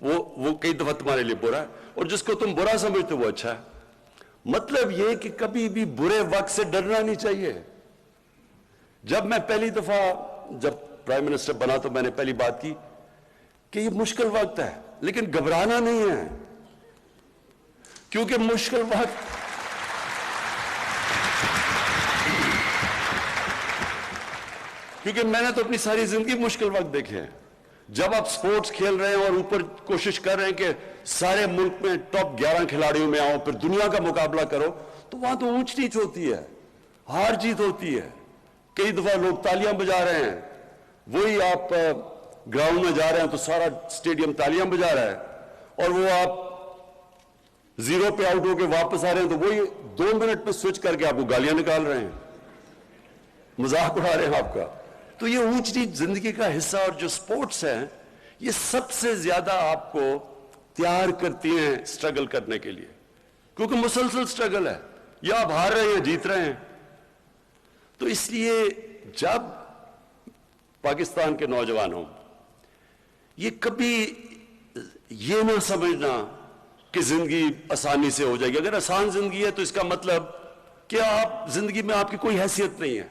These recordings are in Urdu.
وہ کئی دفعہ تمہارے لیے برا ہے، اور جس کو تم برا سمجھتے ہو وہ اچھا ہے۔ مطلب یہ کہ کبھی بھی برے وقت سے ڈرنا نہیں چاہیے۔ جب میں پہلی دفعہ جب پرائم منسٹر بنا تو میں نے پہلی بات کی کہ یہ مشکل وقت ہے، لیکن گھبرانا نہیں ہے، کیونکہ مشکل وقت کیونکہ میں نے تو اپنی ساری زندگی مشکل وقت دیکھے ہیں۔ جب آپ سپورٹس کھیل رہے ہیں اور اوپر کوشش کر رہے ہیں کہ سارے ملک میں ٹاپ 11 کھلاڑیوں میں آؤ، پھر دنیا کا مقابلہ کرو، تو وہاں تو اونچ نیچ ہوتی ہے، ہار جیت ہوتی ہے۔ کئی دفعہ لوگ تالیاں بجا رہے ہیں، وہی آپ گراؤنڈ میں جا رہے ہیں تو سارا اسٹیڈیم تالیاں بجا رہا ہے، اور وہ آپ 0 پہ آؤٹ ہو کے واپس آ رہے ہیں تو وہی 2 منٹ میں سوئچ کر کے آپ کو گالیاں نکال رہے ہیں، مذاق اڑا رہے ہیں آپ کا۔ تو یہ اونچ نیچ زندگی کا حصہ، اور جو سپورٹس ہیں یہ سب سے زیادہ آپ کو تیار کرتی ہیں سٹرگل کرنے کے لیے، کیونکہ مسلسل سٹرگل ہے، یا آپ ہار رہے ہیں جیت رہے ہیں۔ تو اس لیے جب پاکستان کے نوجوانوں یہ کبھی یہ نہ سمجھنا کہ زندگی آسانی سے ہو جائے گی۔ اگر آسان زندگی ہے تو اس کا مطلب کہ آپ زندگی میں آپ کی کوئی حیثیت نہیں ہے۔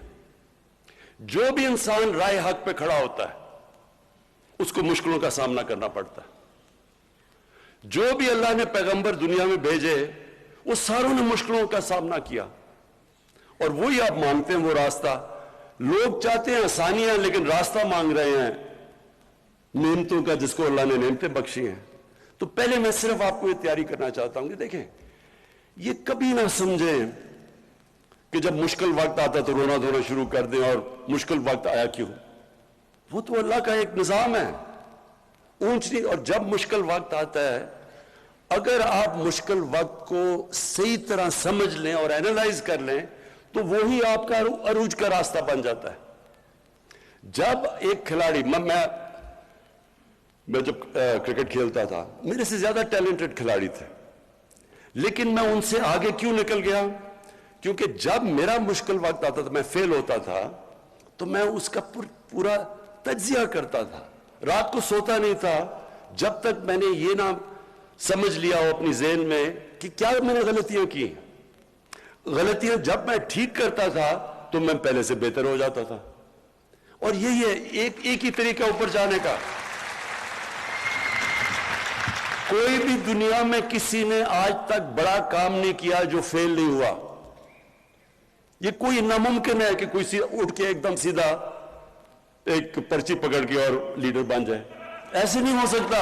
جو بھی انسان رائے حق پہ کھڑا ہوتا ہے اس کو مشکلوں کا سامنا کرنا پڑتا ہے۔ جو بھی اللہ نے پیغمبر دنیا میں بھیجے وہ ساروں نے مشکلوں کا سامنا کیا، اور وہی آپ مانگتے ہیں وہ راستہ۔ لوگ چاہتے ہیں آسانیاں، لیکن راستہ مانگ رہے ہیں نعمتوں کا، جس کو اللہ نے نعمتیں بخشی ہیں۔ تو پہلے میں صرف آپ کو یہ تیاری کرنا چاہتا ہوں کہ دیکھیں، یہ کبھی نہ سمجھیں کہ جب مشکل وقت آتا تو رونا دھونا شروع کر دیں، اور مشکل وقت آیا کیوں؟ وہ تو اللہ کا ایک نظام ہے، اونچ نیچ۔ اور جب مشکل وقت آتا ہے، اگر آپ مشکل وقت کو صحیح طرح سمجھ لیں اور اینالائز کر لیں تو وہی آپ کا عروج کا راستہ بن جاتا ہے۔ جب ایک کھلاڑی، میں جب کرکٹ کھیلتا تھا میرے سے زیادہ ٹیلنٹڈ کھلاڑی تھے، لیکن میں ان سے آگے کیوں نکل گیا؟ کیونکہ جب میرا مشکل وقت آتا تھا، میں فیل ہوتا تھا، تو میں اس کا پورا تجزیہ کرتا تھا، رات کو سوتا نہیں تھا جب تک میں نے یہ نہ سمجھ لیا ہو اپنی ذہن میں کہ کیا میں نے غلطیاں کی۔ غلطیاں جب میں ٹھیک کرتا تھا تو میں پہلے سے بہتر ہو جاتا تھا، اور یہی ہے ایک ہی طریقہ اوپر جانے کا۔ کوئی بھی دنیا میں کسی نے آج تک بڑا کام نہیں کیا جو فیل نہیں ہوا۔ یہ کوئی ناممکن ہے کہ کوئی اٹھ کے ایک دم سیدھا ایک پرچی پکڑ کے اور لیڈر بن جائے، ایسے نہیں ہو سکتا۔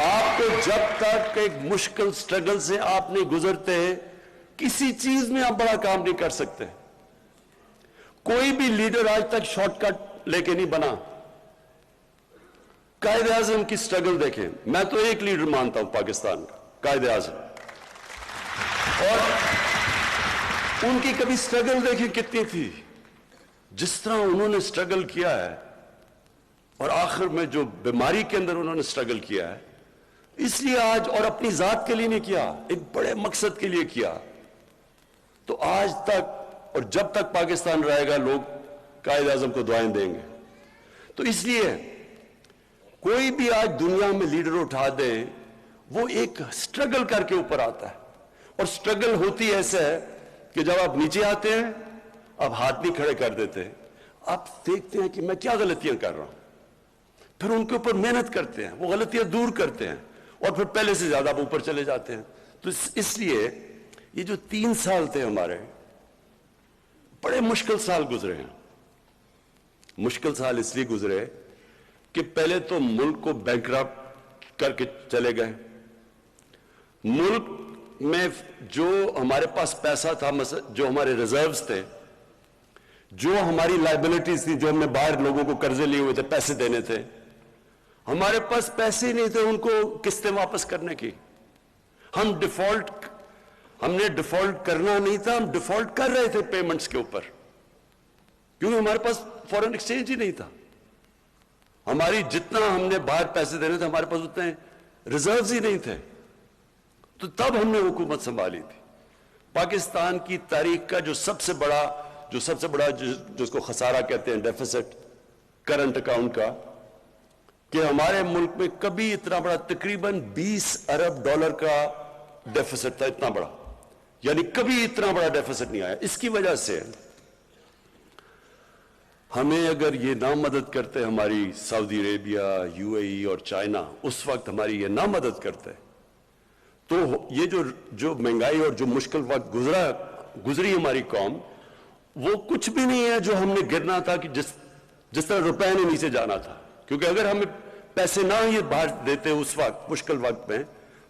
آپ کو جب تک ایک مشکل سٹرگل سے آپ نہیں گزرتے، کسی چیز میں آپ بڑا کام نہیں کر سکتے۔ کوئی بھی لیڈر آج تک شارٹ کٹ لے کے نہیں بنا۔ قائد اعظم کی سٹرگل دیکھیں، میں تو ایک لیڈر مانتا ہوں پاکستان کا، قائد اعظم، اور ان کی کبھی سٹرگل دیکھیں کتنی تھی، جس طرح انہوں نے سٹرگل کیا ہے، اور آخر میں جو بیماری کے اندر انہوں نے سٹرگل کیا ہے، اس لیے آج، اور اپنی ذات کے لیے نہیں کیا، ایک بڑے مقصد کے لیے کیا، تو آج تک اور جب تک پاکستان رہے گا لوگ قائد اعظم کو دعائیں دیں گے۔ تو اس لیے کوئی بھی آج دنیا میں لیڈر اٹھا دیں، وہ ایک سٹرگل کر کے اوپر آتا ہے، اور سٹرگل ہوتی ایسے ہے کہ جب آپ نیچے آتے ہیں آپ ہاتھ نہیں کھڑے کر دیتے، آپ دیکھتے ہیں کہ میں کیا غلطیاں کر رہا ہوں، پھر ان کے اوپر محنت کرتے ہیں، وہ غلطیاں دور کرتے ہیں، اور پھر پہلے سے زیادہ آپ اوپر چلے جاتے ہیں۔ تو اس لیے یہ جو 3 سال تھے ہمارے، بڑے مشکل سال گزرے ہیں۔ مشکل سال اس لیے گزرے کہ پہلے تو ملک کو بینکرپٹ کر کے چلے گئے۔ ملک میں جو ہمارے پاس پیسہ تھا، جو ہمارے ریزروز تھے، جو ہماری لائبلٹیز تھی، جو ہم نے باہر لوگوں کو قرضے لیے ہوئے تھے پیسے دینے تھے، ہمارے پاس پیسے نہیں تھے ان کو قسطیں واپس کرنے کی۔ ہم نے ڈیفالٹ کرنا نہیں تھا، ہم ڈیفالٹ کر رہے تھے پیمنٹس کے اوپر، کیونکہ ہمارے پاس فورن ایکسچینج ہی نہیں تھا۔ ہماری جتنا ہم نے باہر پیسے دینے تھے، ہمارے پاس اتنے ریزروز ہی نہیں تھے۔ تو تب ہم نے حکومت سنبھالی تھی۔ پاکستان کی تاریخ کا جو سب سے بڑا جس کو خسارہ کہتے ہیں، ڈیفیسٹ کرنٹ اکاؤنٹ کا، کہ ہمارے ملک میں کبھی اتنا بڑا تقریباً 20 ارب ڈالر کا ڈیفیسٹ تھا، اتنا بڑا، یعنی کبھی اتنا بڑا ڈیفیسٹ نہیں آیا. اس کی وجہ سے ہمیں اگر یہ نہ مدد کرتے ہماری سعودی عربیہ، یو اے ای اور چائنا، اس وقت ہماری یہ نہ مدد کرتے تو یہ جو مہنگائی اور جو مشکل وقت گزری ہماری قوم، وہ کچھ بھی نہیں ہے جو ہم نے گرنا تھا کہ جس طرح روپے نے نیچے جانا تھا. کیونکہ اگر ہمیں پیسے نہ یہ باہر دیتے اس وقت مشکل وقت میں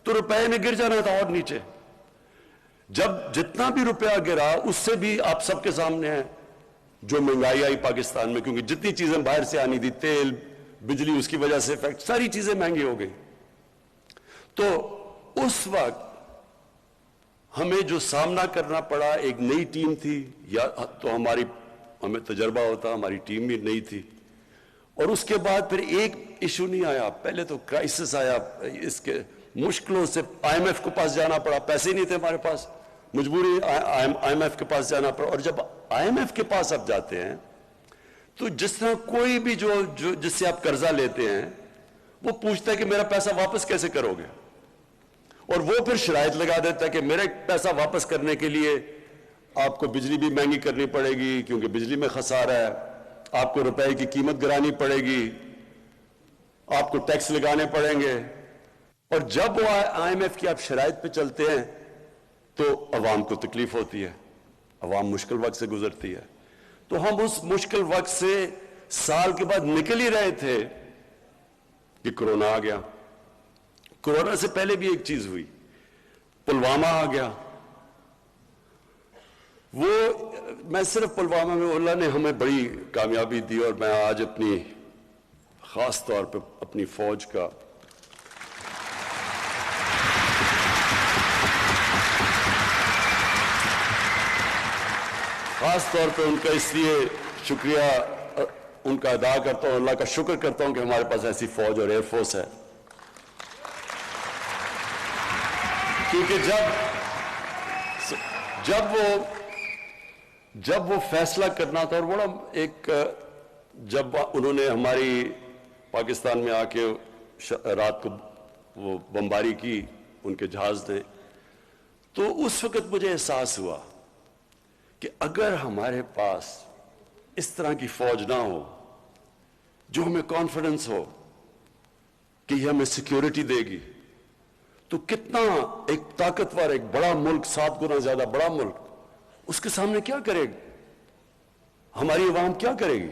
تو روپے نے گر جانا تھا اور نیچے. جب جتنا بھی روپیہ گرا اس سے بھی آپ سب کے سامنے ہے جو مہنگائی آئی پاکستان میں، کیونکہ جتنی چیزیں باہر سے آنی تھی، تیل، بجلی، اس کی وجہ سے افیکٹ، ساری چیزیں مہنگی ہو گئی. تو اس وقت ہمیں جو سامنا کرنا پڑا، ایک نئی ٹیم تھی، یا تو ہمیں تجربہ ہوتا، ہماری ٹیم بھی نئی تھی، اور اس کے بعد پھر ایک ایشو نہیں آیا، پہلے تو کرائسس آیا، اس کے مشکلوں سے آئی ایم ایف کے پاس جانا پڑا، پیسے نہیں تھے ہمارے پاس، مجبوری آئی ایم ایف کے پاس جانا پڑا. اور جب آئی ایم ایف کے پاس آپ جاتے ہیں تو جس طرح کوئی بھی جس سے آپ قرضہ لیتے ہیں وہ پوچھتا ہے کہ میرا پیسہ واپس کیسے کرو گے، اور وہ پھر شرائط لگا دیتا ہے کہ میرا پیسہ واپس کرنے کے لیے آپ کو بجلی بھی مہنگی کرنی پڑے گی کیونکہ بجلی میں خسارہ ہے، آپ کو روپے کی قیمت گرانی پڑے گی، آپ کو ٹیکس لگانے پڑیں گے. اور جب وہ آئی ایم ایف کی آپ شرائط پہ چلتے ہیں تو عوام کو تکلیف ہوتی ہے، عوام مشکل وقت سے گزرتی ہے. تو ہم اس مشکل وقت سے سال کے بعد نکل ہی رہے تھے کہ کرونا آ گیا. کرونا سے پہلے بھی ایک چیز ہوئی، پلوامہ آ گیا. وہ میں صرف پلوامہ میں اللہ نے ہمیں بڑی کامیابی دی، اور میں آج اپنی خاص طور پہ اپنی فوج کا خاص طور پہ ان کا اس لیے شکریہ ان کا ادا کرتا ہوں، اللہ کا شکر کرتا ہوں کہ ہمارے پاس ایسی فوج اور ایئر فورس ہے. کیونکہ جب وہ فیصلہ کرنا تھا، اور بڑا جب انہوں نے ہماری پاکستان میں آ کے رات کو وہ بمباری کی ان کے جہاز نے، تو اس وقت مجھے احساس ہوا کہ اگر ہمارے پاس اس طرح کی فوج نہ ہو جو ہمیں کانفیڈنس ہو کہ یہ ہمیں سیکیورٹی دے گی، تو کتنا ایک طاقتور، ایک بڑا ملک، 7 گنا زیادہ بڑا ملک، اس کے سامنے کیا کرے گی، ہماری عوام کیا کرے گی.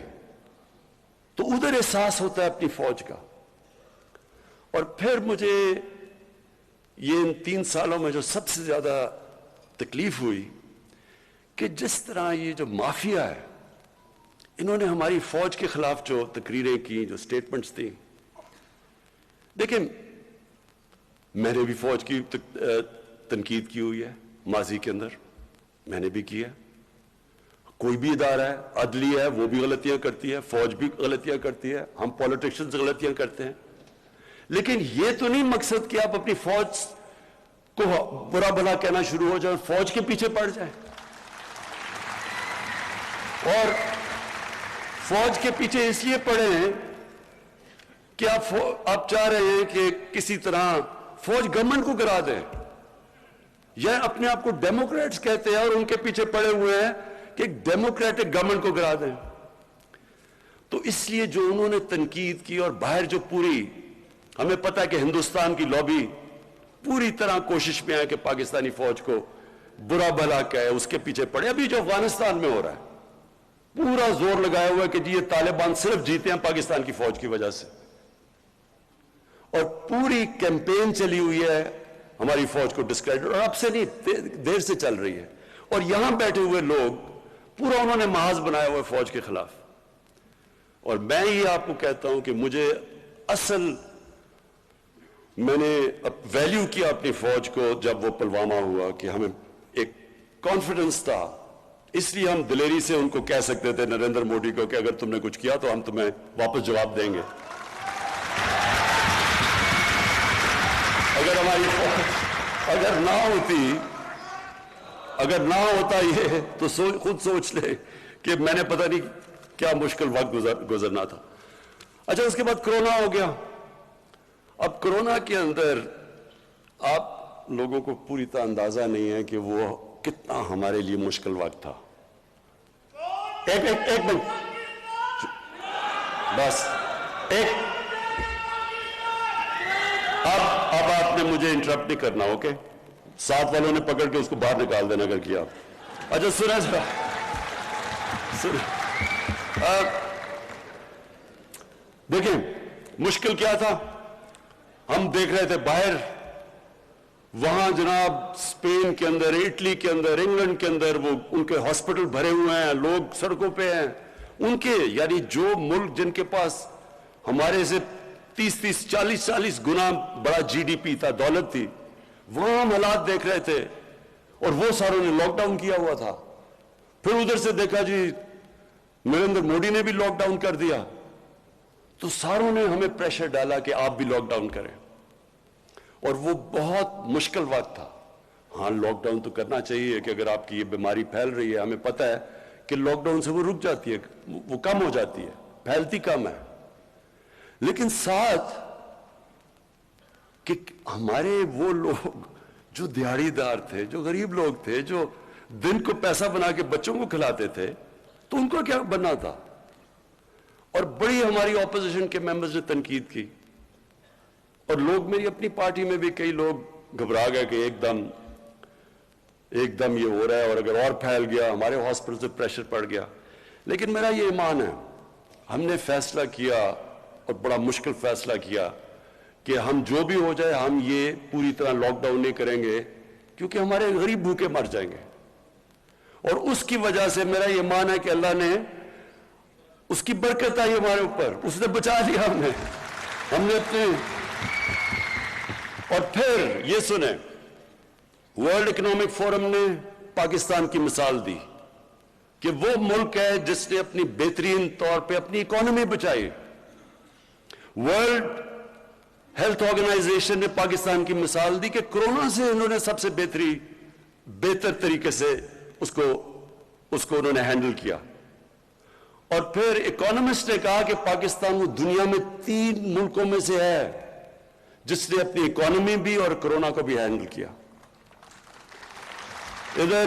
تو ادھر احساس ہوتا ہے اپنی فوج کا. اور پھر مجھے یہ ان 3 سالوں میں جو سب سے زیادہ تکلیف ہوئی کہ جس طرح یہ جو مافیا ہے، انہوں نے ہماری فوج کے خلاف جو تقریریں کی، جو سٹیٹمنٹس تھیں. دیکھیں، میں نے بھی فوج کی تنقید کی ہوئی ہے ماضی کے اندر، میں نے بھی کی ہے. کوئی بھی ادارہ ہے، عدلیہ ہے، وہ بھی غلطیاں کرتی ہے، فوج بھی غلطیاں کرتی ہے، ہم پولیٹیشنز غلطیاں کرتے ہیں. لیکن یہ تو نہیں مقصد کہ آپ اپنی فوج کو برا بھلا کہنا شروع ہو جائے، فوج کے پیچھے پڑ جائیں. اور فوج کے پیچھے اس لیے پڑے ہیں کہ آپ چاہ رہے ہیں کہ کسی طرح فوج گورنمنٹ کو گرا دے، یا اپنے آپ کو ڈیموکریٹس کہتے ہیں اور ان کے پیچھے پڑے ہوئے ہیں کہ ڈیموکریٹک گورنمنٹ کو گرا دیں. تو اس لیے جو انہوں نے تنقید کی، اور باہر جو پوری ہمیں پتہ ہے کہ ہندوستان کی لابی پوری طرح کوشش میں ہے کہ پاکستانی فوج کو برا بھلا کہے، اس کے پیچھے پڑے. ابھی جو افغانستان میں ہو رہا ہے، پورا زور لگایا ہوا ہے کہ جی یہ طالبان صرف جیتے ہیں پاکستان کی فوج کی وجہ سے، اور پوری کیمپین چلی ہوئی ہے ہماری فوج کو ڈسکریڈٹ، اور اب سے نہیں، دیر سے چل رہی ہے. اور یہاں بیٹھے ہوئے لوگ پورا انہوں نے محاذ بنایا ہوا ہے فوج کے خلاف. اور میں یہ آپ کو کہتا ہوں کہ مجھے میں نے ویلیو کیا اپنی فوج کو جب وہ پلوامہ ہوا، کہ ہمیں ایک کانفیڈنس تھا. اس لیے ہم دلیری سے ان کو کہہ سکتے تھے، نریندر مودی کو، کہ اگر تم نے کچھ کیا تو ہم تمہیں واپس جواب دیں گے. اگر ہماری فوج اگر نہ ہوتا یہ، تو خود سوچ لے کہ میں نے پتہ نہیں کیا مشکل وقت گزرنا تھا. اچھا اس کے بعد کرونا ہو گیا. اب کرونا کے اندر آپ لوگوں کو پوری طرح اندازہ نہیں ہے کہ وہ کتنا ہمارے لیے مشکل وقت تھا. ایک منٹ بس اب آپ نے مجھے انٹرپٹ نہیں کرنا. اوکے, ساتھ والوں نے پکڑ کے اس کو باہر نکال دینا اگر کیا. اچھا سنا دیکھیں مشکل کیا تھا. ہم دیکھ رہے تھے باہر وہاں جناب اسپین کے اندر, اٹلی کے اندر, انگلینڈ کے اندر وہ ان کے ہاسپٹل بھرے ہوئے ہیں, لوگ سڑکوں پہ ہیں. ان کے یعنی جو ملک جن کے پاس ہمارے سے 30 40 گنا بڑا جی ڈی پی تھا, دولت تھی, وہاں ہم حالات دیکھ رہے تھے اور وہ ساروں نے لاک ڈاؤن کیا ہوا تھا. پھر ادھر سے دیکھا جی نریندر مودی نے بھی لاک ڈاؤن کر دیا, تو ساروں نے ہمیں پریشر ڈالا کہ آپ بھی لاک ڈاؤن کریں, اور وہ بہت مشکل وقت تھا. ہاں لاک ڈاؤن تو کرنا چاہیے کہ اگر آپ کی یہ بیماری پھیل رہی ہے, ہمیں پتہ ہے کہ لاک ڈاؤن سے وہ رک جاتی ہے, وہ کم ہو جاتی ہے, پھیلتی کم ہے. لیکن ساتھ کہ ہمارے وہ لوگ جو دیہڑی دار تھے, جو غریب لوگ تھے, جو دن کو پیسہ بنا کے بچوں کو کھلاتے تھے, تو ان کو کیا بننا تھا. اور بڑی ہماری اپوزیشن کے ممبرز نے تنقید کی, اور لوگ میری اپنی پارٹی میں بھی کئی لوگ گھبرا گئے کہ ایک دم یہ ہو رہا ہے, اور اگر اور پھیل گیا ہمارے ہاسپٹل سے پریشر پڑ گیا. لیکن میرا یہ ایمان ہے, ہم نے فیصلہ کیا اور بڑا مشکل فیصلہ کیا کہ ہم جو بھی ہو جائے ہم یہ پوری طرح لاک ڈاؤن نہیں کریں گے, کیونکہ ہمارے غریب بھوکے مر جائیں گے. اور اس کی وجہ سے میرا یہ ایمان ہے کہ اللہ نے اس کی برکت آئی ہمارے اوپر, اس نے بچا لیا ہم نے اپنے. اور پھر یہ سنیں, ورلڈ اکنامک فورم نے پاکستان کی مثال دی کہ وہ ملک ہے جس نے اپنی بہترین طور پہ اپنی اکانومی بچائی. ورلڈ ہیلتھ آرگنائزیشن نے پاکستان کی مثال دی کہ کورونا سے انہوں نے سب سے بہتر طریقے سے اس کو انہوں نے ہینڈل کیا. اور پھر اکانومسٹ نے کہا کہ پاکستان وہ دنیا میں 3 ملکوں میں سے ہے جس نے اپنی اکانومی بھی اور کورونا کو بھی ہینڈل کیا. ادھر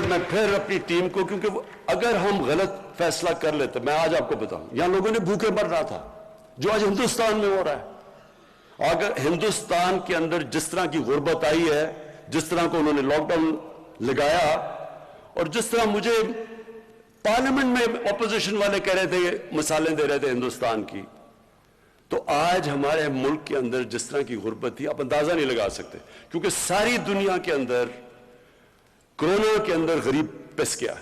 میں پھر اپنی ٹیم کو, کیونکہ اگر ہم غلط فیصلہ کر لیتے, میں آج آپ کو بتاؤں, یہاں لوگوں نے بھوکے مرنا تھا جو آج ہندوستان میں ہو رہا ہے. اگر ہندوستان کے اندر جس طرح کی غربت آئی ہے, جس طرح کو انہوں نے لاک ڈاؤن لگایا, اور جس طرح مجھے پارلیمنٹ میں اپوزیشن والے کہہ رہے تھے, مثالیں دے رہے تھے ہندوستان کی, تو آج ہمارے ملک کے اندر جس طرح کی غربت تھی آپ اندازہ نہیں لگا سکتے. کیونکہ ساری دنیا کے اندر کورونا کے اندر غریب پس گیا.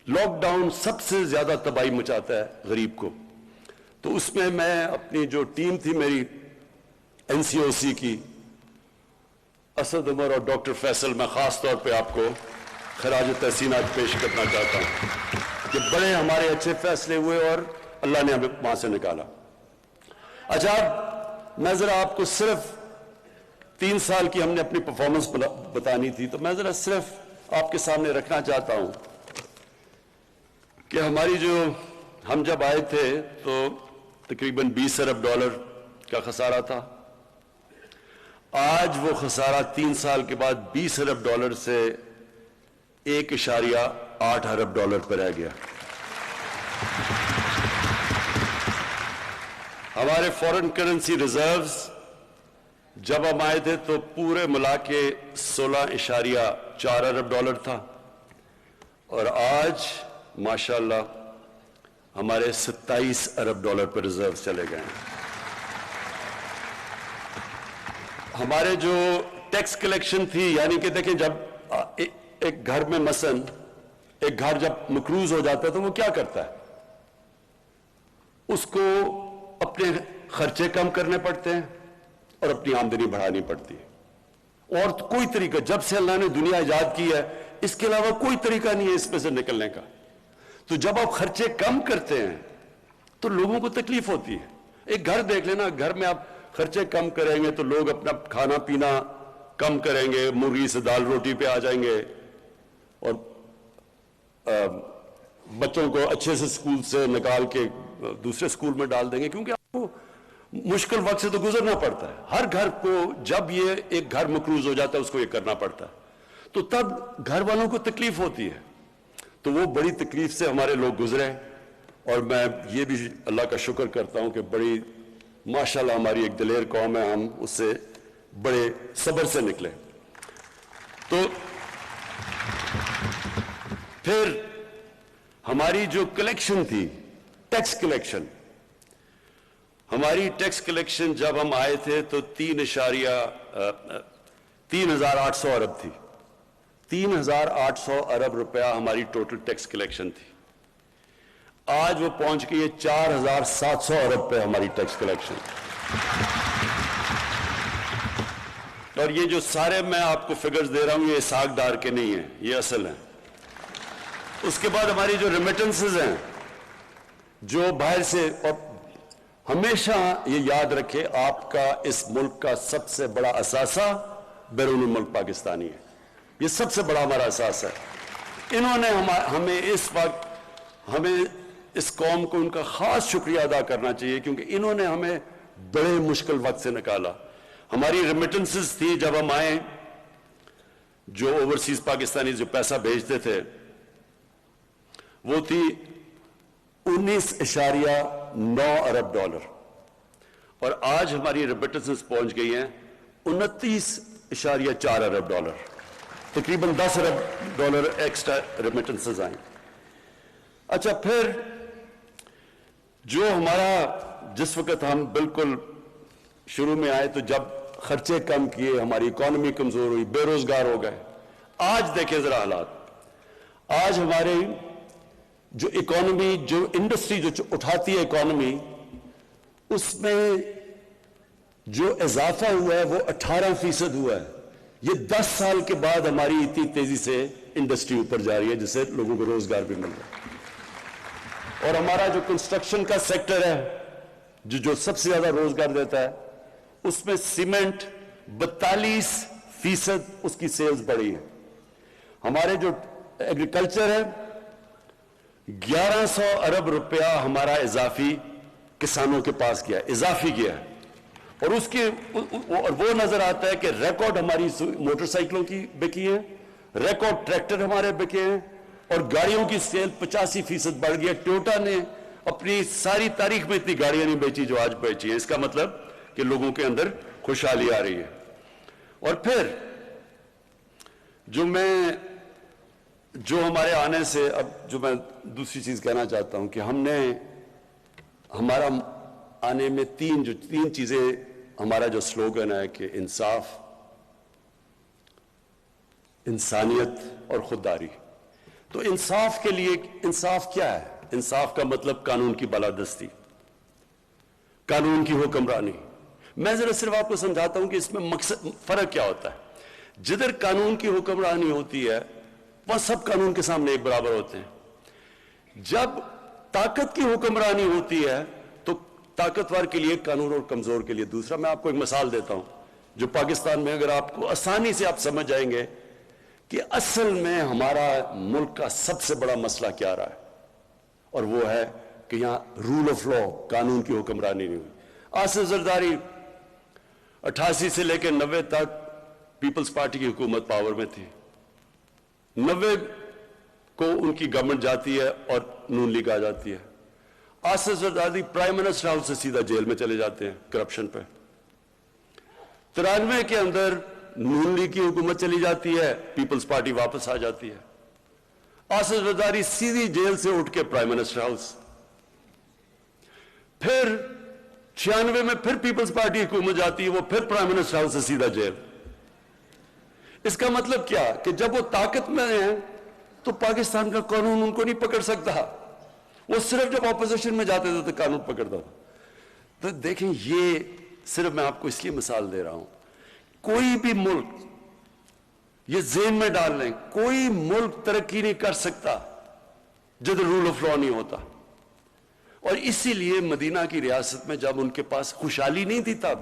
لاک ڈاؤن سب سے زیادہ تباہی مچاتا ہے غریب کو. تو اس میں اپنی جو ٹیم تھی میری این سی او سی کی, اسد عمر اور ڈاکٹر فیصل, میں خاص طور پہ آپ کو خراج تحسینات پیش کرنا چاہتا ہوں کہ بڑے ہمارے اچھے فیصلے ہوئے اور اللہ نے ہمیں وہاں سے نکالا. اچھا اب میں ذرا آپ کو صرف 3 سال کی ہم نے اپنی پرفارمنس بتانی تھی, تو میں ذرا صرف آپ کے سامنے رکھنا چاہتا ہوں کہ ہم جب آئے تھے تو تقریباً $20 ارب کا خسارہ تھا. آج وہ خسارہ 3 سال کے بعد $20 ارب سے $1.8 ارب پہ رہ گیا. ہمارے فورن کرنسی ریزروز جب ہم آئے تھے تو پورے ملا کے $16.4 ارب تھا, اور آج ماشاءاللہ ہمارے $27 ارب پہ ریزرو چلے گئے ہیں. ہمارے جو ٹیکس کلیکشن تھی, یعنی کہ دیکھیں جب ایک گھر میں مثلا ایک گھر جب مقروض ہو جاتا ہے تو وہ کیا کرتا ہے, اس کو اپنے خرچے کم کرنے پڑتے ہیں اور اپنی آمدنی بڑھانی پڑتی ہے. اور کوئی طریقہ, جب سے اللہ نے دنیا ایجاد کی ہے, اس کے علاوہ کوئی طریقہ نہیں ہے اس میں سے نکلنے کا. تو جب آپ خرچے کم کرتے ہیں تو لوگوں کو تکلیف ہوتی ہے. ایک گھر دیکھ لینا, گھر میں آپ خرچے کم کریں گے تو لوگ اپنا کھانا پینا کم کریں گے, مرغی سے دال روٹی پہ آ جائیں گے, اور بچوں کو اچھے سے اسکول سے نکال کے دوسرے سکول میں ڈال دیں گے، کیونکہ آپ کو مشکل وقت سے تو گزرنا پڑتا ہے. ہر گھر کو جب یہ ایک گھر مقروض ہو جاتا ہے اس کو یہ کرنا پڑتا ہے، تو تب گھر والوں کو تکلیف ہوتی ہے. تو وہ بڑی تکلیف سے ہمارے لوگ گزرے، اور میں یہ بھی اللہ کا شکر کرتا ہوں کہ بڑی ماشاءاللہ ہماری ایک دلیر قوم ہے، ہم اس سے بڑے صبر سے نکلے. تو پھر ہماری جو کلیکشن تھی، ٹیکس کلیکشن، ہماری ٹیکس کلیکشن جب ہم آئے تھے تو 3,800 ارب تھی. 3,800 ارب روپیہ ہماری ٹوٹل ٹیکس کلیکشن تھی. آج وہ پہنچ گئی ہے 4,700 ارب پہ ہماری ٹیکس کلیکشن. اور یہ جو سارے میں آپ کو فگرز دے رہا ہوں یہ اسحاق ڈار کے نہیں ہیں، یہ اصل ہیں. اس کے بعد ہماری جو ریمیٹنسز ہیں جو باہر سے، اور ہمیشہ یہ یاد رکھے آپ کا اس ملک کا سب سے بڑا اثاثہ بیرون ملک پاکستانی ہے. یہ سب سے بڑا ہمارا اثاثہ ہے. انہوں نے ہمیں اس وقت، ہمیں اس قوم کو ان کا خاص شکریہ ادا کرنا چاہیے، کیونکہ انہوں نے ہمیں بڑے مشکل وقت سے نکالا. ہماری ریمیٹنسز تھی جب ہم آئے، جو اوورسیز پاکستانی جو پیسہ بھیجتے تھے وہ تھی 19.9 ارب ڈالر، اور آج ہماری ریمیٹنسز پہنچ گئی ہیں 29.4 ارب ڈالر. تقریباً 10 ارب ڈالر ایکسٹرا ریمیٹنسز آئیں. اچھا، پھر جو ہمارا، جس وقت ہم بالکل شروع میں آئے تو جب خرچے کم کیے، ہماری اکانومی کمزور ہوئی، بے روزگار ہو گئے. آج دیکھیں ذرا حالات. آج ہمارے جو اکانومی، جو انڈسٹری جو اٹھاتی ہے اکانومی، اس میں جو اضافہ ہوا ہے وہ 18% ہوا ہے. یہ 10 سال کے بعد ہماری اتنی تیزی سے انڈسٹری اوپر جا رہی ہے، جس سے لوگوں کو روزگار بھی مل رہا ہے. اور ہمارا جو کنسٹرکشن کا سیکٹر ہے جو سب سے زیادہ روزگار دیتا ہے، اس میں سیمنٹ 42% اس کی سیلز بڑھی ہے. ہمارے جو ایگریکلچر ہے 1100 ارب روپیہ ہمارا اضافی کسانوں کے پاس گیا، اضافی گیا ہے. اور اس کی اور وہ نظر آتا ہے کہ ریکارڈ ہماری موٹر سائیکلوں کی بکی ہیں، ریکارڈ ٹریکٹر ہمارے بکے ہیں، اور گاڑیوں کی سیل 85% بڑھ گیا. ٹویوٹا نے اپنی ساری تاریخ میں اتنی گاڑیاں نہیں بیچی جو آج بیچی ہیں. اس کا مطلب کہ لوگوں کے اندر خوشحالی آ رہی ہے. اور پھر جو ہمارے آنے سے، اب جو میں دوسری چیز کہنا چاہتا ہوں کہ ہم نے، ہمارا آنے میں تین چیزیں، ہمارا جو سلوگن ہے کہ انصاف، انسانیت اور خودداری. تو انصاف کے لیے، انصاف کیا ہے؟ انصاف کا مطلب قانون کی بالادستی، قانون کی حکمرانی. میں ذرا صرف آپ کو سمجھاتا ہوں کہ اس میں مقصد، فرق کیا ہوتا ہے. جدھر قانون کی حکمرانی ہوتی ہے وہاں سب قانون کے سامنے ایک برابر ہوتے ہیں. جب طاقت کی حکمرانی ہوتی ہے تو طاقتور کے لیے قانون اور کمزور کے لیے دوسرا. میں آپ کو ایک مثال دیتا ہوں جو پاکستان میں اگر آپ کو آسانی سے آپ سمجھ جائیں گے کہ اصل میں ہمارا ملک کا سب سے بڑا مسئلہ کیا رہا ہے، اور وہ ہے کہ یہاں رول آف لا، قانون کی حکمرانی نہیں ہوئی. آصف زرداری 88 سے لے کے 90 تک پیپلز پارٹی کی حکومت پاور میں تھی. 90 کو ان کی گورنمنٹ جاتی ہے اور نون لیگ آ جاتی ہے. Asif Zardari prime minister house سے سیدھا جیل میں چلے جاتے ہیں کرپشن پہ. 93 کے اندر نون لیگ کی حکومت چلی جاتی ہے، پیپلز پارٹی واپس آ جاتی ہے. آصف زرداری سیدھی جیل سے اٹھ کے پرائم منسٹر ہاؤس. پھر 96 میں پھر پیپلز پارٹی حکومت جاتی ہے، وہ پھر پرائم منسٹر ہاؤس سے سیدھا جیل. اس کا مطلب کیا کہ جب وہ طاقت میں ہیں تو پاکستان کا قانون ان کو نہیں پکڑ سکتا. وہ صرف جب اپوزیشن میں جاتے تھے تو قانون پکڑتا تھا. تو دیکھیں، یہ صرف میں آپ کو اس لیے مثال دے رہا ہوں، کوئی بھی ملک، یہ ذہن میں ڈال لیں، کوئی ملک ترقی نہیں کر سکتا جب رول آف لا نہیں ہوتا. اور اسی لیے مدینہ کی ریاست میں جب ان کے پاس خوشحالی نہیں تھی، تب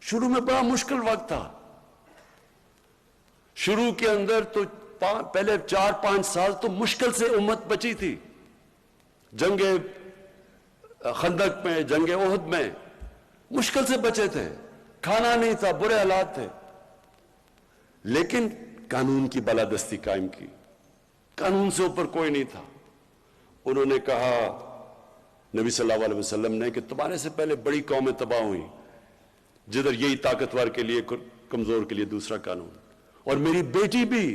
شروع میں بڑا مشکل وقت تھا. شروع کے اندر تو پہلے 4-5 سال تو مشکل سے امت بچی تھی. جنگ خندق میں، جنگ احد میں مشکل سے بچے تھے، کھانا نہیں تھا، برے حالات تھے، لیکن قانون کی بالادستی قائم کی، قانون سے اوپر کوئی نہیں تھا۔ انہوں نے کہا نبی صلی اللہ علیہ وسلم نے کہ تمہارے سے پہلے بڑی قومیں تباہ ہوئیں، جدھر یہی طاقتور کے لیے کمزور کے لیے دوسرا قانون، اور میری بیٹی بھی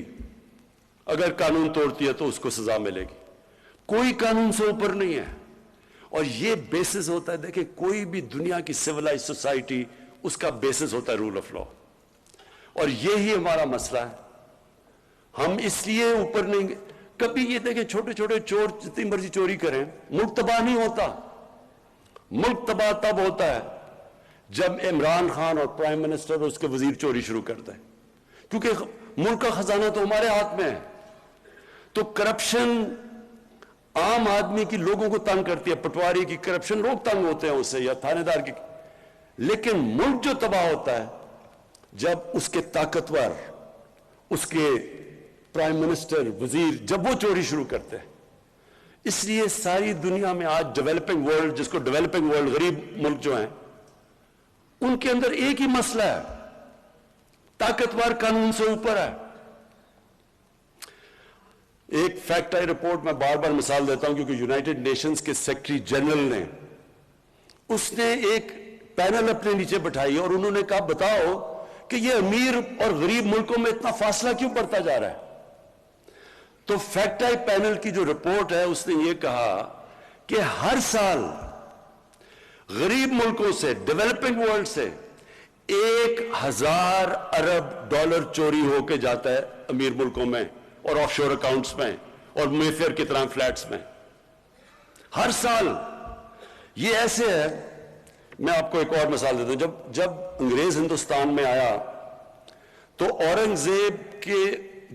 اگر قانون توڑتی ہے تو اس کو سزا ملے گی، کوئی قانون سے اوپر نہیں ہے۔ اور یہ بیسس ہوتا ہے، دیکھیں کوئی بھی دنیا کی سیولائز سوسائٹی، اس کا بیسس ہوتا ہے رول آف لا، اور یہی ہمارا مسئلہ ہے۔ ہم اس لیے اوپر نہیں، کبھی یہ دیکھیں چھوٹے چھوٹے چور جتنی مرضی چوری کریں، ملک تباہ نہیں ہوتا۔ ملک تباہ تب ہوتا ہے جب عمران خان اور پرائم منسٹر اور اس کے وزیر چوری شروع کرتے ہیں، کیونکہ ملک کا خزانہ تو ہمارے ہاتھ میں ہے۔ تو کرپشن عام آدمی کی لوگوں کو تنگ کرتی ہے، پٹواری کی کرپشن لوگ تنگ ہوتے ہیں اس سے، یا تھانے دار کی، لیکن ملک جو تباہ ہوتا ہے جب اس کے طاقتور، اس کے پرائم منسٹر، وزیر، جب وہ چوری شروع کرتے ہیں۔ اس لیے ساری دنیا میں آج ڈیولپنگ ورلڈ، جس کو ڈیولپنگ ورلڈ، غریب ملک جو ہیں، ان کے اندر ایک ہی مسئلہ ہے، طاقتور قانون سے اوپر ہے۔ ایک فیکٹ آئی رپورٹ میں بار بار مثال دیتا ہوں کیونکہ یونائٹڈ نیشنز کے سیکرٹری جنرل نے، اس نے ایک پینل اپنے نیچے بٹھائی اور انہوں نے کہا بتاؤ کہ یہ امیر اور غریب ملکوں میں اتنا فاصلہ کیوں بڑھتا جا رہا ہے؟ تو فیکٹ آئی پینل کی جو رپورٹ ہے اس نے یہ کہا کہ ہر سال غریب ملکوں سے، ڈیولپنگ ورلڈ سے 1000 ارب ڈالر چوری ہو کے جاتا ہے امیر ملکوں میں اور آف شور اکاؤنٹس میں اور میفیئر کی طرح فلیٹس میں، ہر سال۔ یہ ایسے ہے، میں آپ کو ایک اور مثال دیتا ہوں۔ جب انگریز ہندوستان میں آیا تو اورنگزیب کے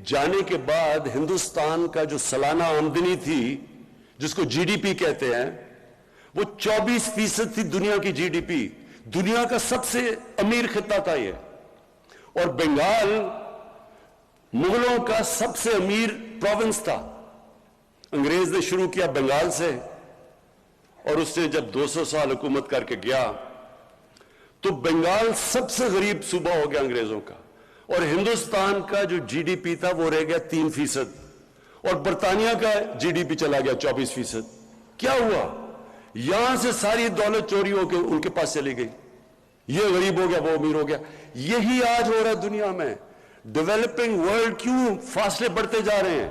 جانے کے بعد ہندوستان کا جو سالانہ آمدنی تھی، جس کو جی ڈی پی کہتے ہیں، وہ 24% تھی دنیا کی جی ڈی پی۔ دنیا کا سب سے امیر خطہ تھا یہ، اور بنگال مغلوں کا سب سے امیر پروونس تھا۔ انگریز نے شروع کیا بنگال سے، اور اس نے جب 200 سال حکومت کر کے گیا تو بنگال سب سے غریب صوبہ ہو گیا انگریزوں کا، اور ہندوستان کا جو جی ڈی پی تھا وہ رہ گیا 3%، اور برطانیہ کا جی ڈی پی چلا گیا 24%۔ کیا ہوا؟ یہاں سے ساری دولت چوری ہو کے ان کے پاس چلی گئی، یہ غریب ہو گیا، وہ امیر ہو گیا۔ یہی آج ہو رہا ہے دنیا میں۔ ڈیولپنگ ورلڈ کیوں فاصلے بڑھتے جا رہے ہیں؟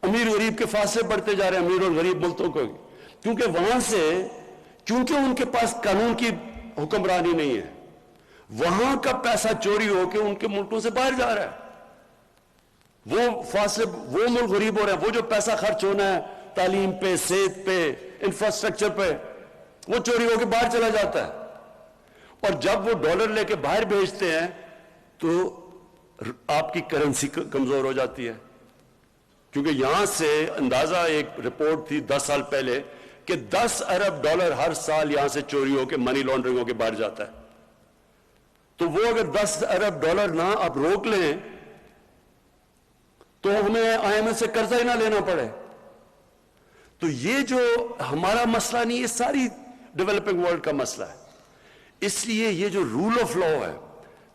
امیر غریب کے فاصلے بڑھتے جا رہے ہیں، امیر اور غریب ملکوں کو، کیونکہ وہاں سے، کیونکہ ان کے پاس قانون کی حکمرانی نہیں ہے، وہاں کا پیسہ چوری ہو کے ان کے ملکوں سے باہر جا رہا ہے۔ وہ فاصلے، وہ ملک غریب ہو رہے ہیں، وہ جو پیسہ خرچ ہونا ہے تعلیم پہ، صحت پہ، انفراسٹرکچر پہ، وہ چوری ہو کے باہر چلا جاتا ہے۔ اور جب وہ ڈالر لے کے باہر بھیجتے ہیں تو آپ کی کرنسی کمزور ہو جاتی ہے، کیونکہ یہاں سے اندازہ، ایک رپورٹ تھی 10 سال پہلے کہ 10 ارب ڈالر ہر سال یہاں سے چوری ہو کے، منی لانڈرنگ ہو کے باہر جاتا ہے۔ تو وہ اگر 10 ارب ڈالر نہ آپ روک لیں تو ہمیں آئی ایم ایف سے قرضہ ہی نہ لینا پڑے۔ تو یہ جو ہمارا مسئلہ نہیں، یہ ساری ڈیولپنگ ورلڈ کا مسئلہ ہے۔ اس لیے یہ جو رول آف لا ہے،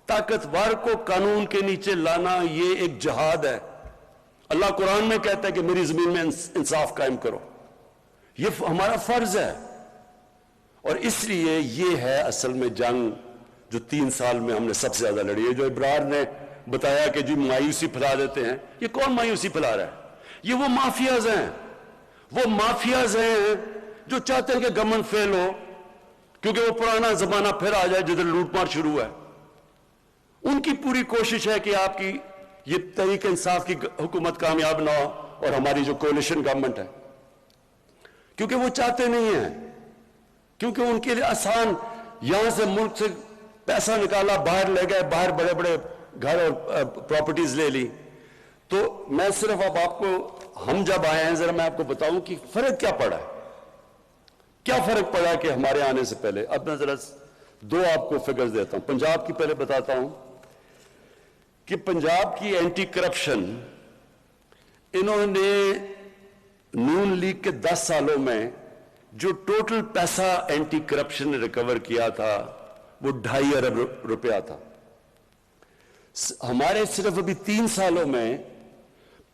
طاقتور کو قانون کے نیچے لانا، یہ ایک جہاد ہے۔ اللہ قرآن میں کہتا ہے کہ میری زمین میں انصاف قائم کرو، یہ ہمارا فرض ہے۔ اور اس لیے یہ ہے اصل میں جنگ جو 3 سال میں ہم نے سب سے زیادہ لڑی ہے۔ جو ابرار نے بتایا کہ جو مایوسی پھیلا دیتے ہیں، یہ کون مایوسی پھیلا رہا ہے؟ یہ وہ مافیاز ہیں، وہ مافیاز ہیں جو چاہتے ہیں کہ گورنمنٹ فیل ہو، کیونکہ وہ پرانا زمانہ پھر آ جائے جدھر لوٹ مار شروع ہے۔ ان کی پوری کوشش ہے کہ آپ کی یہ تحریک انصاف کی حکومت کامیاب نہ ہو، اور ہماری جو کولیشن گورنمنٹ ہے، کیونکہ وہ چاہتے نہیں ہیں، کیونکہ ان کے لیے آسان، یہاں سے ملک سے پیسہ نکالا، باہر لے گئے، باہر بڑے بڑے گھر اور پراپرٹیز لے لی۔ تو میں صرف اب آپ کو، ہم جب آئے ہیں ذرا میں آپ کو بتاؤں کہ فرق کیا پڑا ہے، کیا فرق پڑا کہ ہمارے آنے سے پہلے۔ اب میں ذرا 2 آپ کو فگرز دیتا ہوں۔ پنجاب کی پہلے بتاتا ہوں کہ پنجاب کی اینٹی کرپشن، انہوں نے نون لیگ کے 10 سالوں میں جو ٹوٹل پیسہ اینٹی کرپشن نے ریکور کیا تھا وہ 2.5 ارب روپیہ تھا. ہمارے صرف ابھی 3 سالوں میں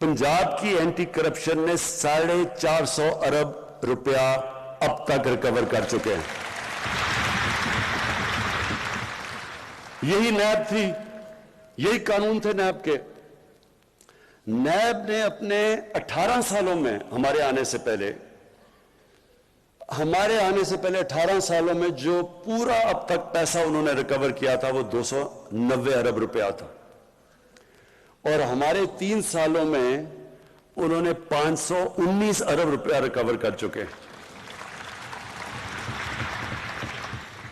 پنجاب کی اینٹی کرپشن نے 450 ارب روپیہ اب تک ریکور کر چکے ہیں. یہی نیب تھی, یہی قانون تھے نیب کے. نیب نے اپنے 18 سالوں میں ہمارے آنے سے پہلے 18 سالوں میں جو پورا اب تک پیسہ انہوں نے ریکور کیا تھا وہ 290 ارب روپیہ تھا, اور ہمارے 3 سالوں میں انہوں نے 519 ارب روپیہ ریکور کر چکے.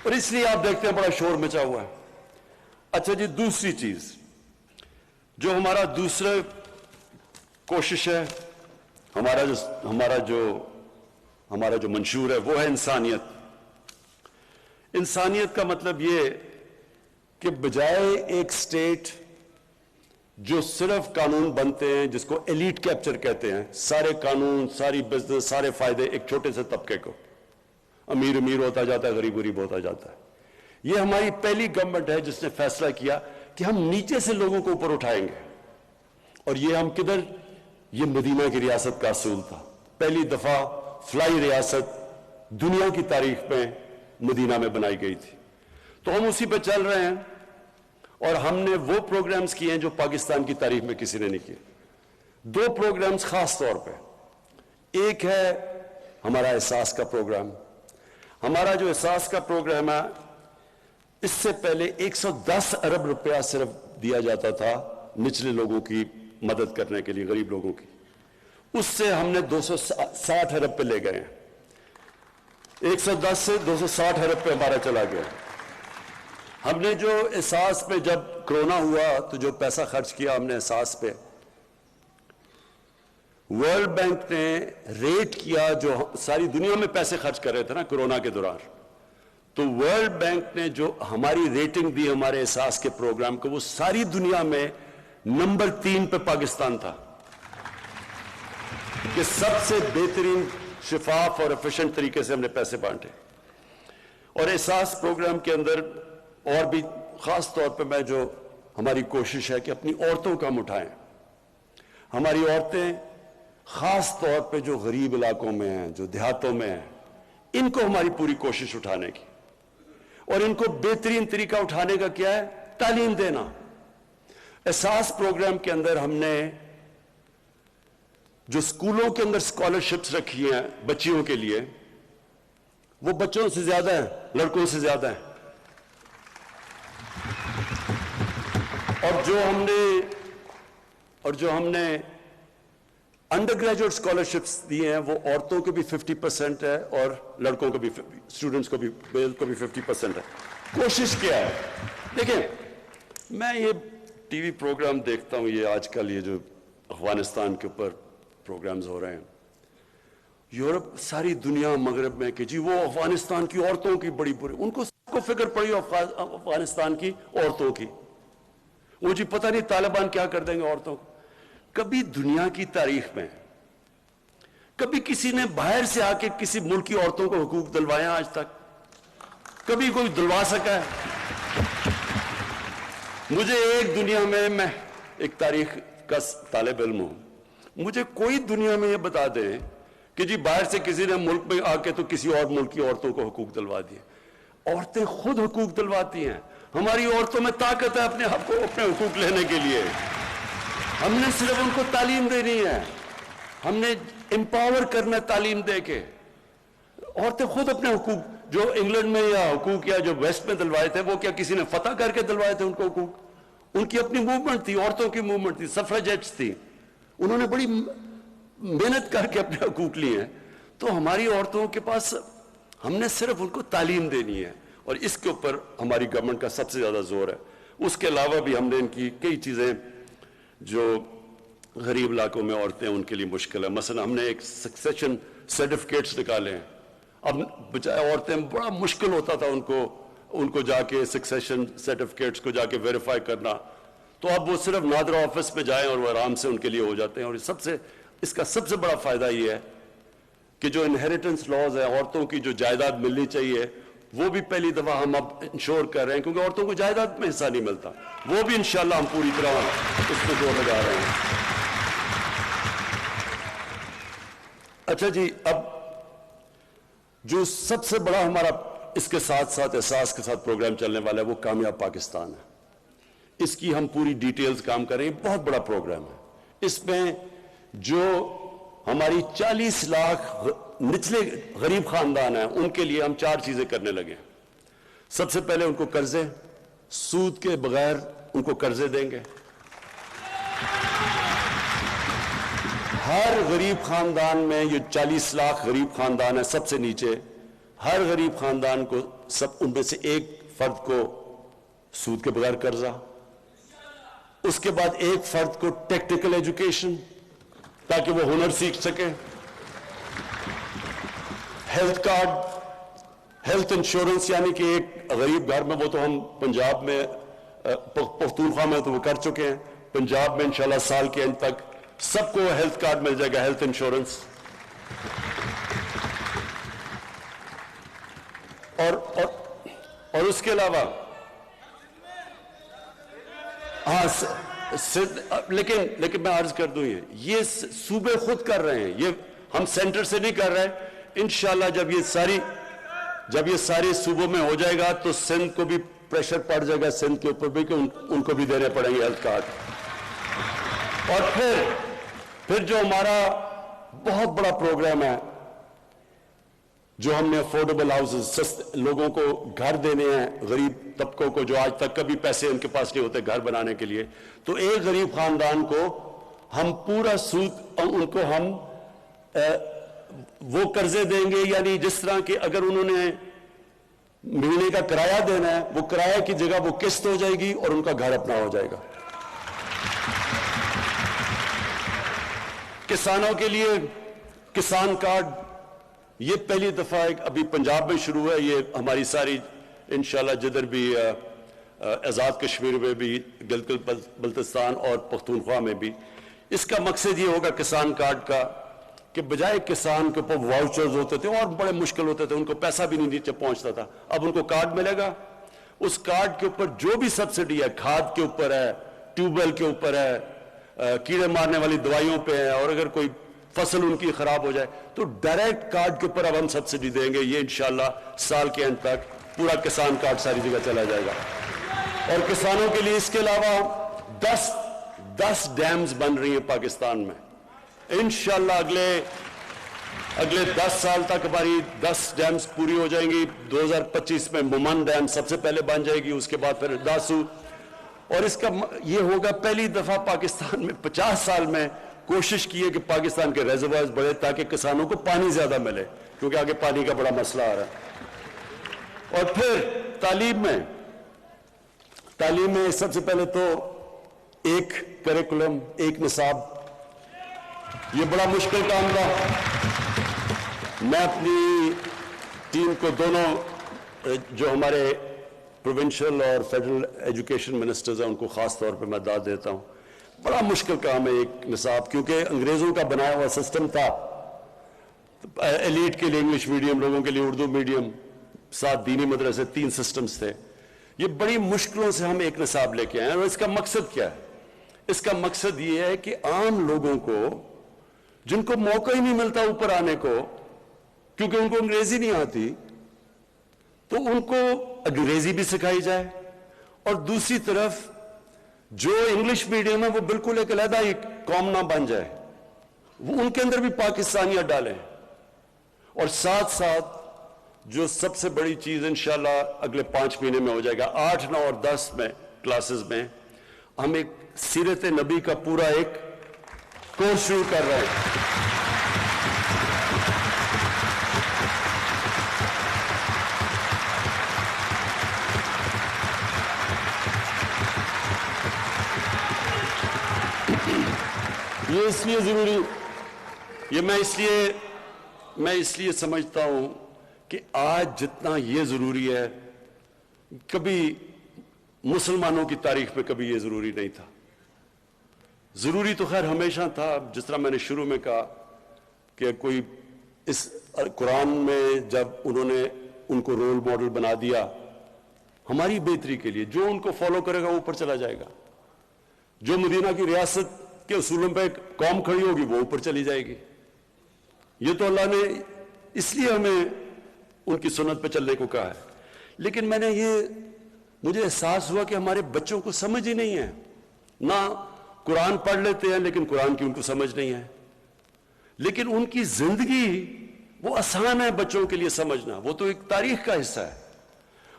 اور اس لیے آپ دیکھتے ہیں بڑا شور مچا ہوا ہے. اچھا جی, دوسری چیز جو ہمارا دوسرا کوشش ہے, ہمارا جو منشور ہے وہ ہے انسانیت. انسانیت کا مطلب یہ کہ بجائے ایک سٹیٹ جو صرف قانون بنتے ہیں, جس کو ایلیٹ کیپچر کہتے ہیں, سارے قانون, ساری بزنس, سارے فائدے ایک چھوٹے سے طبقے کو, امیر امیر ہوتا جاتا ہے, غریب غریب ہوتا جاتا ہے. یہ ہماری پہلی گورنمنٹ ہے جس نے فیصلہ کیا کہ ہم نیچے سے لوگوں کو اوپر اٹھائیں گے. اور یہ ہم کدھر, یہ مدینہ کی ریاست کا اصول تھا. پہلی دفعہ فلائی ریاست دنیا کی تاریخ میں مدینہ میں بنائی گئی تھی. تو ہم اسی پہ چل رہے ہیں, اور ہم نے وہ پروگرامز کیے ہیں جو پاکستان کی تاریخ میں کسی نے نہیں کیے. 2 پروگرامز خاص طور پہ, ایک ہے ہمارا احساس کا پروگرام. ہمارا جو احساس کا پروگرام ہے, اس سے پہلے 110 ارب روپیہ صرف دیا جاتا تھا نچلے لوگوں کی مدد کرنے کے لیے, غریب لوگوں کی. اس سے ہم نے 260 ارب پہ لے گئے ہیں. 110 سے 260 ارب پہ ہمارا چلا گیا. ہم نے جو احساس پہ, جب کرونا ہوا تو جو پیسہ خرچ کیا ہم نے احساس پہ, ورلڈ بینک نے ریٹ کیا, جو ساری دنیا میں پیسے خرچ کر رہے تھے نا کرونا کے دوران, تو ورلڈ بینک نے جو ہماری ریٹنگ دی ہمارے احساس کے پروگرام کو, وہ ساری دنیا میں نمبر 3 پہ پاکستان تھا کہ سب سے بہترین, شفاف اور ایفیشنٹ طریقے سے ہم نے پیسے بانٹے. اور احساس پروگرام کے اندر اور بھی خاص طور پہ میں, جو ہماری کوشش ہے کہ اپنی عورتوں کا ہم اٹھائیں. ہماری عورتیں خاص طور پہ جو غریب علاقوں میں ہیں, جو دیہاتوں میں ہیں, ان کو ہماری پوری کوشش اٹھانے کی. اور ان کو بہترین طریقہ اٹھانے کا کیا ہے؟ تعلیم دینا. احساس پروگرام کے اندر ہم نے جو سکولوں کے اندر اسکالرشپس رکھی ہیں بچیوں کے لیے, وہ بچوں سے زیادہ ہیں, لڑکوں سے زیادہ ہیں. اور جو ہم نے انڈر گریجویٹ اسکالرشپس دیے ہیں, وہ عورتوں کے بھی 50% ہے اور لڑکوں کو بھی, اسٹوڈنٹس کو بھی, میل کو بھی 50% ہے. کوشش کیا ہے, دیکھیں میں یہ ٹی وی پروگرام دیکھتا ہوں, یہ آج کل یہ جو افغانستان کے اوپر پروگرامز ہو رہے ہیں, یورپ, ساری دنیا مغرب میں, کہ جی وہ افغانستان کی عورتوں کی بڑی بری, ان کو سب کو فکر پڑی افغانستان کی عورتوں کی. وہ جی پتہ نہیں طالبان کیا کر دیں گے عورتوں کو. کبھی دنیا کی تاریخ میں کبھی کسی نے باہر سے آ کے کسی ملک کی عورتوں کو حقوق دلوائے آج تک؟ کبھی کوئی دلوا سکا ہے؟ مجھے ایک دنیا میں ایک تاریخ کا طالب علم ہوں, مجھے کوئی دنیا میں یہ بتا دے کہ جی باہر سے کسی نے ملک میں آ کے تو کسی اور ملک کی عورتوں کو حقوق دلوا دیے. عورتیں خود حقوق دلواتی ہیں. ہماری عورتوں میں طاقت ہے اپنے حقوق لینے کے لیے. ہم نے صرف ان کو تعلیم دینی ہے, ہم نے امپاور کرنا تعلیم دے کے. عورتیں خود اپنے حقوق, جو انگلینڈ میں یا حقوق یا جو ویسٹ میں دلوائے تھے, وہ کیا کسی نے فتح کر کے دلوائے تھے ان کو حقوق؟ ان کی اپنی موومنٹ تھی, عورتوں کی موومنٹ تھی, سفریجیٹس تھی, انہوں نے بڑی محنت کر کے اپنے حقوق لیے ہیں. تو ہماری عورتوں کے پاس, ہم نے صرف ان کو تعلیم دینی ہے, اور اس کے اوپر ہماری گورنمنٹ کا سب سے زیادہ زور ہے. اس کے علاوہ بھی ہم نے ان کی کئی چیزیں جو غریب علاقوں میں عورتیں ان کے لیے مشکل ہے, مثلا ہم نے ایک سکسیشن سرٹیفکیٹس نکالے ہیں. اب بچائے عورتیں بڑا مشکل ہوتا تھا ان کو جا کے سکسیشن سرٹیفکیٹس کو جا کے ویریفائی کرنا, تو اب وہ صرف نادرا آفس میں جائیں اور وہ آرام سے ان کے لیے ہو جاتے ہیں. اور اس کا سب سے بڑا فائدہ یہ ہے کہ جو انہیریٹنس لاز ہیں، عورتوں کی جو جائیداد ملنی چاہیے، وہ بھی پہلی دفعہ ہم اب انشور کر رہے ہیں، کیونکہ عورتوں کو جائیداد میں حصہ نہیں ملتا، وہ بھی انشاءاللہ ہم پوری طرح اس میں زور لگا رہے ہیں۔ اچھا جی، اب جو سب سے بڑا ہمارا اس کے ساتھ ساتھ احساس کے ساتھ پروگرام چلنے والا ہے وہ کامیاب پاکستان ہے۔ اس کی ہم پوری ڈیٹیلز کام کر رہے ہیں، بہت بڑا پروگرام ہے۔ اس میں جو ہماری 40 لاکھ نچلے غریب خاندان ہیں ان کے لیے ہم 4 چیزیں کرنے لگے ہیں۔ سب سے پہلے ان کو قرضے، سود کے بغیر ان کو قرضے دیں گے۔ ہر غریب خاندان میں، یہ 40 لاکھ غریب خاندان ہیں سب سے نیچے، ہر غریب خاندان کو ان میں سے ایک فرد کو سود کے بغیر قرضہ، اس کے بعد ایک فرد کو ٹیکنیکل ایجوکیشن تاکہ وہ ہنر سیکھ سکے، ہیلتھ کارڈ، ہیلتھ انشورنس، یعنی کہ ایک غریب گھر میں، وہ تو ہم پنجاب میں پختونخوا میں تو وہ کر چکے ہیں، پنجاب میں انشاءاللہ سال کے اینڈ تک سب کو ہیلتھ کارڈ مل جائے گا، ہیلتھ انشورنس۔ اور اس کے علاوہ لیکن میں عرض کر دوں، یہ صوبے خود کر رہے ہیں، یہ ہم سینٹر سے نہیں کر رہے۔ انشاءاللہ جب یہ ساری صوبوں میں ہو جائے گا تو سندھ کو بھی پریشر پڑ جائے گا، سندھ کے اوپر بھی، کہ ان کو بھی دینے پڑیں گے ہیلتھ کارڈ۔ اور پھر جو ہمارا بہت بڑا پروگرام ہے، جو ہم نے افورڈیبل ہاؤسز، لوگوں کو گھر دینے ہیں، غریب طبقوں کو جو آج تک کبھی پیسے ان کے پاس نہیں ہوتے گھر بنانے کے لیے، تو ایک غریب خاندان کو ہم پورا سود ان کو ہم وہ قرضے دیں گے، یعنی جس طرح کہ اگر انہوں نے مہینے کا کرایہ دینا ہے، وہ کرایہ کی جگہ وہ قسط ہو جائے گی اور ان کا گھر اپنا ہو جائے گا۔ کسانوں کے لیے کسان کارڈ، یہ پہلی دفعہ ابھی پنجاب میں شروع ہے، یہ ہماری ساری انشاءاللہ جدھر بھی آزاد کشمیر میں بھی، گلگت بلتستان اور پختونخوا میں بھی، اس کا مقصد یہ ہوگا کسان کارڈ کا کہ بجائے کسان کے اوپر واؤچرز ہوتے تھے اور بڑے مشکل ہوتے تھے، ان کو پیسہ بھی نہیں نیچے پہنچتا تھا، اب ان کو کارڈ ملے گا، اس کارڈ کے اوپر جو بھی سبسڈی ہے، کھاد کے اوپر ہے، ٹیوب ویل کے اوپر ہے، کیڑے مارنے والی دوائیوں پہ ہے، اور اگر کوئی فصل ان کی خراب ہو جائے تو ڈائریکٹ کارڈ کے اوپر اب ہم سبسڈی دیں گے۔ یہ انشاءاللہ سال کے اینڈ تک پورا کسان کارڈ ساری جگہ چلا جائے گا۔ اور کسانوں کے لیے اس کے علاوہ 10 ڈیمز بن رہی ہیں پاکستان میں، انشاءاللہ اگلے 10 سال تک ہماری 10 ڈیمز پوری ہو جائیں گی۔ 2025 میں مومن ڈیم سب سے پہلے بن جائے گی، اس کے بعد پھر داسو، اور اس کا یہ ہوگا پہلی دفعہ پاکستان میں 50 سال میں کوشش کی ہے کہ پاکستان کے ریزروائرز بڑھے تاکہ کسانوں کو پانی زیادہ ملے، کیونکہ آگے پانی کا بڑا مسئلہ آ رہا ہے۔ اور پھر تعلیم میں سب سے پہلے تو ایک کریکولم، ایک نصاب، یہ بڑا مشکل کام تھا۔ میں اپنی ٹیم کو دونوں جو ہمارے پروونشل اور فیڈرل ایجوکیشن منسٹرز ہیں ان کو خاص طور پہ میں داد دیتا ہوں۔ بڑا مشکل کام ہے ایک نصاب، کیونکہ انگریزوں کا بنایا ہوا سسٹم تھا، ایلیٹ کے لیے انگلش میڈیم، لوگوں کے لیے اردو میڈیم، 7 دینی مدرسے، 3 سسٹمز تھے۔ یہ بڑی مشکلوں سے ہم ایک نصاب لے کے آئے ہیں، اور اس کا مقصد کیا ہے؟ اس کا مقصد یہ ہے کہ عام لوگوں کو جن کو موقع ہی نہیں ملتا اوپر آنے کو کیونکہ ان کو انگریزی نہیں آتی، تو ان کو انگریزی بھی سکھائی جائے، اور دوسری طرف جو انگلش میڈیم ہے وہ بالکل ایک علیحدہ ہی قوم نہ بن جائے، وہ ان کے اندر بھی پاکستانیت ڈالیں۔ اور ساتھ ساتھ جو سب سے بڑی چیز انشاءاللہ اگلے 5 مہینے میں ہو جائے گا، 8، 9 اور 10 میں کلاسز میں ہم ایک سیرت نبی کا پورا ایک کورس شروع کر رہے ہیں۔ یہ اس لیے ضروری، یہ میں اس لیے سمجھتا ہوں کہ آج جتنا یہ ضروری ہے، کبھی مسلمانوں کی تاریخ میں کبھی یہ ضروری نہیں تھا۔ ضروری تو خیر ہمیشہ تھا، جس طرح میں نے شروع میں کہا کہ کوئی اس قرآن میں جب انہوں نے ان کو رول ماڈل بنا دیا ہماری بہتری کے لیے، جو ان کو فالو کرے گا وہ اوپر چلا جائے گا، جو مدینہ کی ریاست کے اصولوں پہ قوم کھڑی ہوگی وہ اوپر چلی جائے گی. یہ تو اللہ نے اس لیے ہمیں ان کی سنت پہ چلنے کو کہا ہے. لیکن مجھے احساس ہوا کہ ہمارے بچوں کو سمجھ ہی نہیں ہے. نہ قرآن پڑھ لیتے ہیں لیکن قرآن کی ان کو سمجھ نہیں ہے. لیکن ان کی زندگی وہ آسان ہے بچوں کے لیے سمجھنا، وہ تو ایک تاریخ کا حصہ ہے،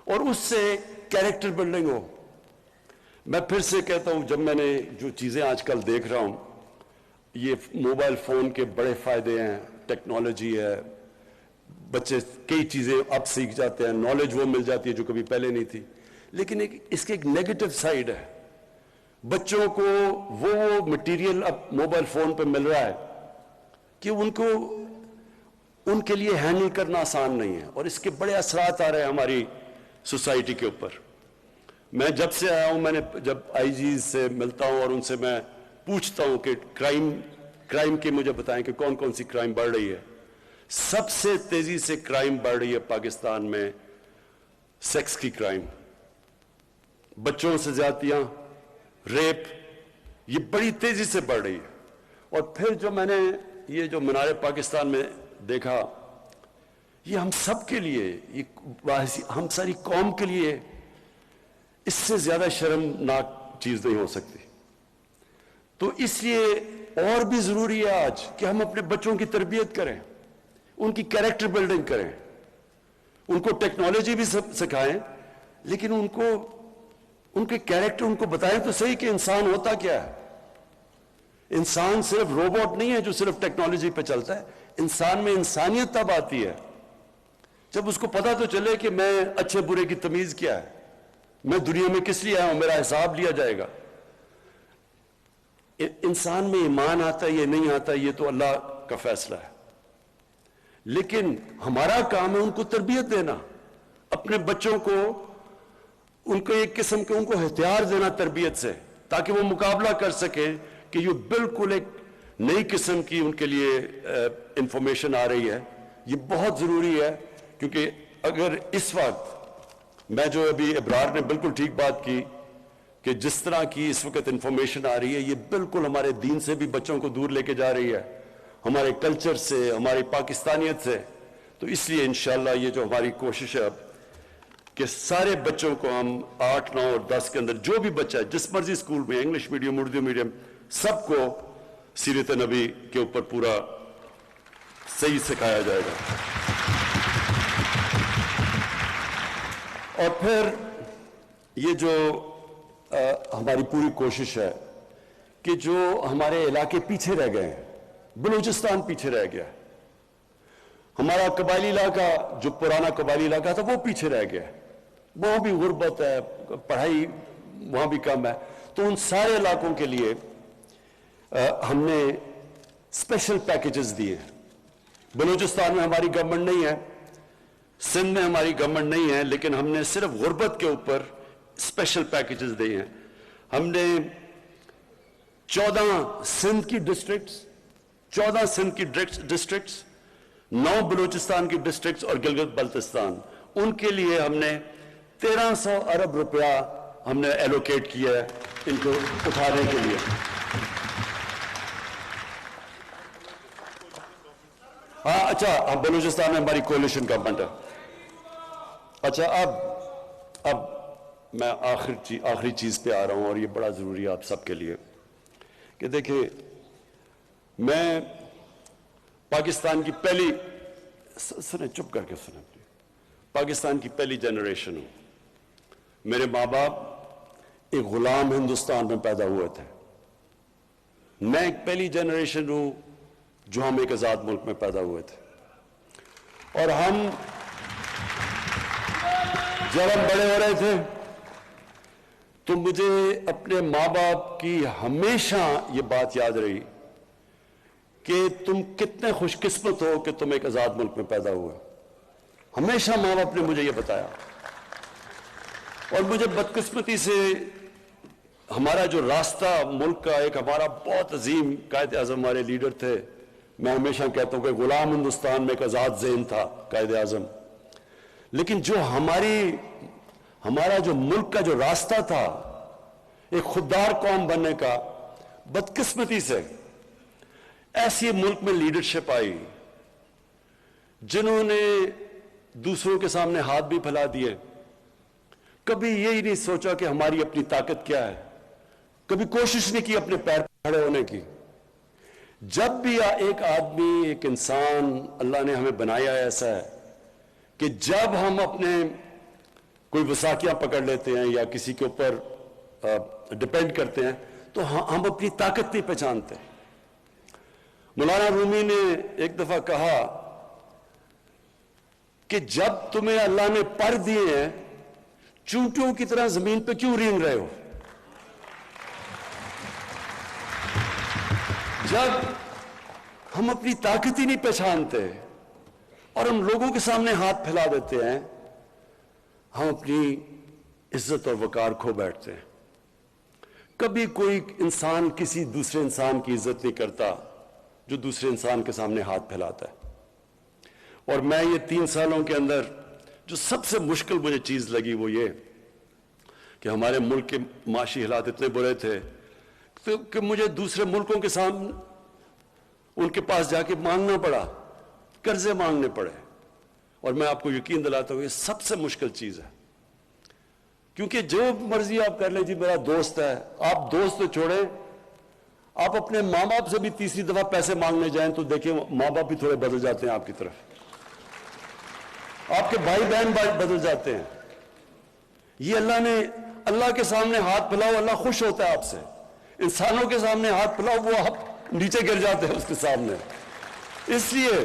اور اس سے کیریکٹر بلڈنگ ہو. میں پھر سے کہتا ہوں، جب میں نے جو چیزیں آج کل دیکھ رہا ہوں، یہ موبائل فون کے بڑے فائدے ہیں، ٹیکنالوجی ہے، بچے کئی چیزیں اب سیکھ جاتے ہیں، نالج وہ مل جاتی ہے جو کبھی پہلے نہیں تھی. لیکن اس کے ایک نیگیٹو سائیڈ ہے. بچوں کو وہ مٹیریل اب موبائل فون پہ مل رہا ہے کہ ان کے لیے ہینڈل کرنا آسان نہیں ہے، اور اس کے بڑے اثرات آ رہے ہیں ہماری سوسائٹی کے اوپر. میں جب سے آیا ہوں، میں نے جب آئی جیز سے ملتا ہوں اور ان سے میں پوچھتا ہوں کہ کرائم کے مجھے بتائیں کہ کون کون سی کرائم بڑھ رہی ہے. سب سے تیزی سے کرائم بڑھ رہی ہے پاکستان میں سیکس کی کرائم، بچوں سے زیادتیاں، ریپ، یہ بڑی تیزی سے بڑھ رہی ہے. اور پھر جو میں نے یہ جو مینار پاکستان میں دیکھا، یہ ہم سب کے لیے، ہم ساری قوم کے لیے اس سے زیادہ شرمناک چیز نہیں ہو سکتی. تو اس لیے اور بھی ضروری ہے آج کہ ہم اپنے بچوں کی تربیت کریں، ان کی کیریکٹر بلڈنگ کریں، ان کو ٹیکنالوجی بھی سکھائیں، لیکن ان کے کیریکٹر ان کو بتائیں تو صحیح کہ انسان ہوتا کیا ہے. انسان صرف روبوٹ نہیں ہے جو صرف ٹیکنالوجی پہ چلتا ہے. انسان میں انسانیت تب آتی ہے جب اس کو پتا تو چلے کہ میں اچھے برے کی تمیز کیا ہے، میں دنیا میں کس لیے آیا ہوں، میرا حساب لیا جائے گا. انسان میں ایمان آتا ہے یہ نہیں آتا، یہ تو اللہ کا فیصلہ ہے. لیکن ہمارا کام ہے ان کو تربیت دینا، اپنے بچوں کو ان کو ایک قسم کے ان کو ہتھیار دینا تربیت سے، تاکہ وہ مقابلہ کر سکیں کہ یہ بالکل ایک نئی قسم کی ان کے لیے انفارمیشن آ رہی ہے. یہ بہت ضروری ہے، کیونکہ اگر اس وقت میں جو ابھی ابرار نے بالکل ٹھیک بات کی کہ جس طرح کی اس وقت انفارمیشن آ رہی ہے، یہ بالکل ہمارے دین سے بھی بچوں کو دور لے کے جا رہی ہے، ہمارے کلچر سے، ہماری پاکستانیت سے. تو اس لیے انشاءاللہ یہ جو ہماری کوشش ہے کہ سارے بچوں کو ہم 8، 9 اور 10 کے اندر جو بھی بچہ ہے جس مرضی اسکول میں، انگلش میڈیم، اردو میڈیم، سب کو سیرت نبی کے اوپر پورا صحیح سکھایا جائے گا. اور پھر یہ جو ہماری پوری کوشش ہے کہ جو ہمارے علاقے پیچھے رہ گئے ہیں، بلوچستان پیچھے رہ گیا، ہمارا قبائلی علاقہ جو پرانا قبائلی علاقہ تھا وہ پیچھے رہ گیا، وہاں بھی غربت ہے، پڑھائی وہاں بھی کم ہے. تو ان سارے علاقوں کے لیے ہم نے اسپیشل پیکیجز دیے. بلوچستان میں ہماری گورنمنٹ نہیں ہے، سندھ میں ہماری گورنمنٹ نہیں ہے، لیکن ہم نے صرف غربت کے اوپر اسپیشل پیکیجز دیے ہیں. ہم نے 14 سندھ کی ڈسٹرکٹس، 9 بلوچستان کی ڈسٹرکٹس اور گلگت بلتستان، ان کے لیے ہم نے 1300 ارب روپیہ ہم نے ایلوکیٹ کیا ہے ان کو اٹھانے کے لیے. ہاں اچھا، بلوچستان میں ہماری کولیشن گورنمنٹ ہے. اچھا، اب میں آخری چیز پہ آ رہا ہوں، اور یہ بڑا ضروری ہے آپ سب کے لیے کہ دیکھیں، میں پاکستان کی چپ کر کے سنیں، پاکستان کی پہلی جنریشن ہوں. میرے ماں باپ ایک غلام ہندوستان میں پیدا ہوئے تھے. میں ایک پہلی جنریشن ہوں جو ہم ایک آزاد ملک میں پیدا ہوئے تھے. اور جب ہم بڑے ہو رہے تھے تو مجھے اپنے ماں باپ کی ہمیشہ یہ بات یاد رہی کہ تم کتنے خوش قسمت ہو کہ تم ایک آزاد ملک میں پیدا ہوئے. ہمیشہ ماں باپ نے مجھے یہ بتایا. اور مجھے بدقسمتی سے ہمارا جو راستہ ملک کا، ایک ہمارا بہت عظیم قائد اعظم ہمارے لیڈر تھے میں ہمیشہ کہتا ہوں کہ غلام ہندوستان میں ایک آزاد ذہن تھا قائد اعظم، لیکن جو ہمارا جو ملک کا جو راستہ تھا ایک خوددار قوم بننے کا، بدقسمتی سے ایسی ملک میں لیڈرشپ آئی جنہوں نے دوسروں کے سامنے ہاتھ بھی پھیلا دیے، کبھی یہی نہیں سوچا کہ ہماری اپنی طاقت کیا ہے، کبھی کوشش نہیں کی اپنے پیر پر کھڑے ہونے کی۔ جب بھی ایک آدمی، ایک انسان اللہ نے ہمیں بنایا ایسا ہے کہ جب ہم اپنے کوئی وثاقیاں پکڑ لیتے ہیں یا کسی کے اوپر ڈیپینڈ کرتے ہیں تو ہم اپنی طاقت نہیں پہچانتے۔ مولانا رومی نے ایک دفعہ کہا کہ جب تمہیں اللہ نے پر دیے ہیں چونٹیوں کی طرح زمین پہ کیوں رینگ رہے ہو؟ جب ہم اپنی طاقت ہی نہیں پہچانتے اور ہم لوگوں کے سامنے ہاتھ پھیلا دیتے ہیں، ہم اپنی عزت اور وقار کھو بیٹھتے ہیں۔ کبھی کوئی انسان کسی دوسرے انسان کی عزت نہیں کرتا جو دوسرے انسان کے سامنے ہاتھ پھیلاتا ہے۔ اور میں یہ 3 سالوں کے اندر جو سب سے مشکل مجھے چیز لگی وہ یہ کہ ہمارے ملک کے معاشی حالات اتنے برے تھے کہ مجھے دوسرے ملکوں کے سامنے ان کے پاس جا کے مانگنا پڑا، قرضے مانگنے پڑے۔ اور میں آپ کو یقین دلاتا ہوں یہ سب سے مشکل چیز ہے، کیونکہ جو مرضی آپ کر لیں، جی میرا دوست ہے، آپ دوست تو چھوڑیں، آپ اپنے ماں باپ سے بھی تیسری دفعہ پیسے مانگنے جائیں تو دیکھیں ماں باپ بھی تھوڑے بدل جاتے ہیں آپ کی طرف، آپ کے بھائی بہن بدل جاتے ہیں۔ یہ اللہ کے سامنے ہاتھ پھیلاؤ، اللہ خوش ہوتا ہے آپ سے۔ انسانوں کے سامنے ہاتھ پھیلاؤ، وہ آپ نیچے گر جاتے ہیں اس کے سامنے۔ اس لیے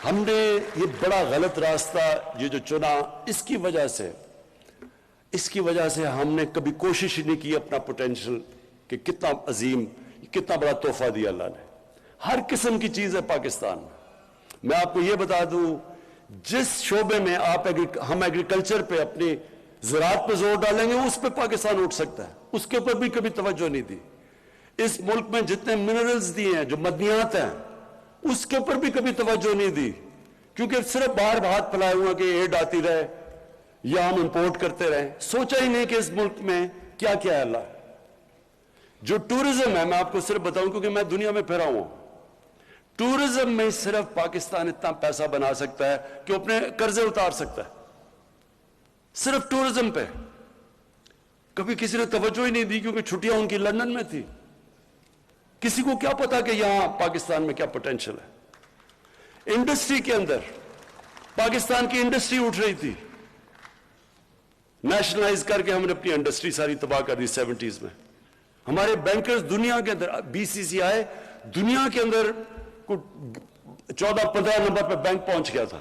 ہم نے یہ بڑا غلط راستہ یہ جو چنا، اس کی وجہ سے ہم نے کبھی کوشش ہی نہیں کی اپنا پوٹینشل کہ کتنا عظیم، کتنا بڑا تحفہ دیا اللہ نے۔ ہر قسم کی چیز ہے پاکستان میں آپ کو یہ بتا دوں، جس شعبے میں ہم ایگریکلچر پہ، اپنی زراعت پہ زور ڈالیں گے اس پہ پاکستان اٹھ سکتا ہے، اس کے اوپر بھی کبھی توجہ نہیں دی۔ اس ملک میں جتنے منرلز دیے ہیں، جو معدنیات ہیں، اس کے اوپر بھی کبھی توجہ نہیں دی، کیونکہ صرف باہر ہاتھ پھیلائے ہوا کہ ایڈ آتی رہے یا ہم امپورٹ کرتے رہے، سوچا ہی نہیں کہ اس ملک میں کیا کیا ہے اللہ۔ جو ٹورزم ہے، میں آپ کو صرف بتاؤں کیونکہ میں دنیا میں پھرا ہوں، ٹورزم میں صرف پاکستان اتنا پیسہ بنا سکتا ہے کہ اپنے قرضے اتار سکتا ہے، صرف ٹورزم پہ۔ کبھی کسی نے توجہ ہی نہیں دی کیونکہ چھٹیاں ان کی لندن میں تھی، کسی کو کیا پتا کہ یہاں پاکستان میں کیا پوٹینشل ہے۔ انڈسٹری کے اندر پاکستان کی انڈسٹری اٹھ رہی تھی، نیشنلائز کر کے ہم نے اپنی انڈسٹری ساری تباہ کر دی 70s میں۔ ہمارے بینکرز دنیا کے اندر، BCCI دنیا کے اندر 14-15 نمبر پہ بینک پہنچ گیا تھا،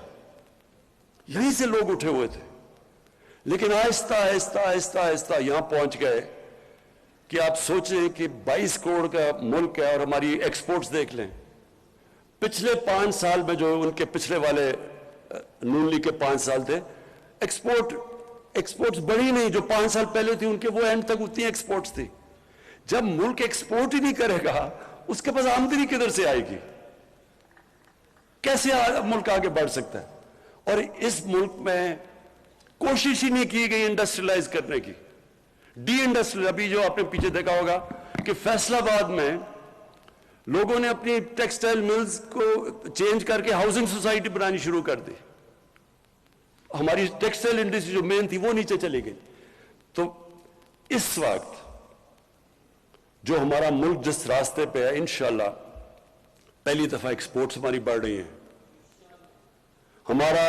یہیں سے لوگ اٹھے ہوئے تھے، لیکن آہستہ آہستہ آہستہ آہستہ یہاں پہنچ گئے کہ آپ سوچیں کہ 22 کروڑ کا ملک ہے اور ہماری ایکسپورٹس دیکھ لیں۔ پچھلے 5 سال میں جو ان کے پچھلے والے نون لیگ کے 5 سال تھے، ایکسپورٹس بڑھی نہیں، جو 5 سال پہلے تھی ان کے وہ اینڈ تک اتنی ایکسپورٹس تھی۔ جب ملک ایکسپورٹ ہی نہیں کرے گا اس کے پاس آمدنی کدھر سے آئے گی؟ کیسے ملک آگے بڑھ سکتا ہے؟ اور اس ملک میں کوشش ہی نہیں کی گئی انڈسٹریلائز کرنے کی، ڈی انڈسٹریل۔ ابھی جو آپ نے پیچھے دیکھا ہوگا کہ فیصل آباد میں لوگوں نے اپنی ٹیکسٹائل ملز کو چینج کر کے ہاؤسنگ سوسائٹی بنانی شروع کر دی، ہماری ٹیکسٹائل انڈسٹری جو مین تھی وہ نیچے چلی گئی۔ تو اس وقت جو ہمارا ملک جس راستے پہ ہے، انشاءاللہ پہلی دفعہ ایکسپورٹس ہماری بڑھ رہی ہیں، ہمارا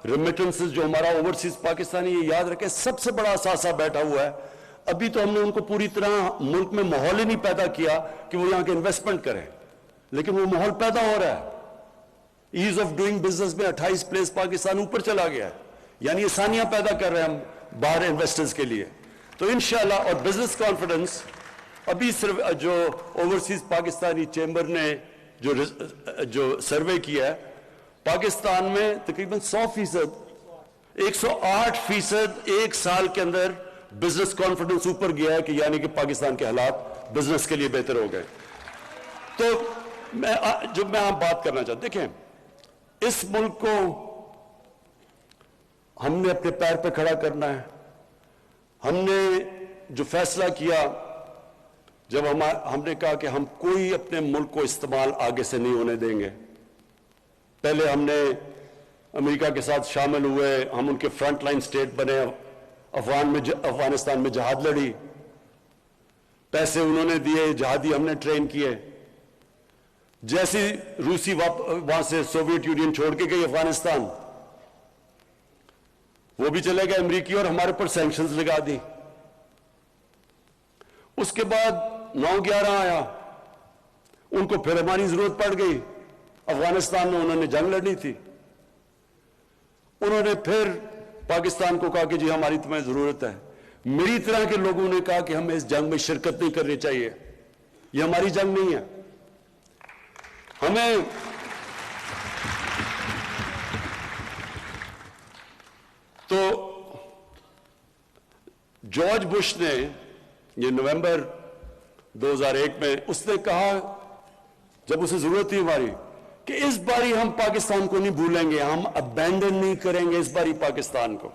ریمیٹنسز جو ہمارا اوورسیز پاکستانی، یہ یاد رکھیں سب سے بڑا اثاثہ بیٹھا ہوا ہے۔ ابھی تو ہم نے ان کو پوری طرح ملک میں ماحول ہی نہیں پیدا کیا کہ وہ یہاں کے انویسٹمنٹ کریں، لیکن وہ ماحول پیدا ہو رہا ہے۔ ایز آف ڈوئنگ بزنس میں 28 پلیس پاکستان اوپر چلا گیا ہے، یعنی آسانیاں پیدا کر رہے ہیں ہم باہر انویسٹرز کے لیے۔ تو انشاءاللہ، اور بزنس کانفیڈنس ابھی صرف جو اوورسیز پاکستانی چیمبر نے جو سروے کیا ہے، پاکستان میں تقریباً 100%، 108% ایک سال کے اندر بزنس کانفیڈنس اوپر گیا ہے، کہ یعنی کہ پاکستان کے حالات بزنس کے لیے بہتر ہو گئے۔ تو جو میں آپ بات کرنا چاہتا دیکھیں، اس ملک کو ہم نے اپنے پیر پہ کھڑا کرنا ہے. ہم نے جو فیصلہ کیا، جب ہم نے کہا کہ ہم کوئی اپنے ملک کو استعمال آگے سے نہیں ہونے دیں گے. پہلے ہم نے امریکہ کے ساتھ شامل ہوئے، ہم ان کے فرنٹ لائن سٹیٹ بنے، افغانستان میں جہاد لڑی، پیسے انہوں نے دیے، جہادی ہم نے ٹرین کیے. جیسے روسی وہاں سے سوویت یونین چھوڑ کے گئی افغانستان، وہ بھی چلے گئے امریکی، اور ہمارے پر سینکشنز لگا دی. اس کے بعد 9/11 آیا، ان کو پھر ہماری ضرورت پڑ گئی. افغانستان میں انہوں نے جنگ لڑنی تھی، انہوں نے پھر پاکستان کو کہا کہ جی ہماری تمہیں ضرورت ہے. میری طرح کے لوگوں نے کہا کہ ہمیں اس جنگ میں شرکت نہیں کرنی چاہیے، یہ ہماری جنگ نہیں ہے. ہمیں تو جارج بش نے یہ نومبر 2001 میں اس نے کہا، جب اسے ضرورت تھی ہماری، کہ اس باری ہم پاکستان کو نہیں بھولیں گے، ہم ابینڈن نہیں کریں گے اس باری پاکستان کو.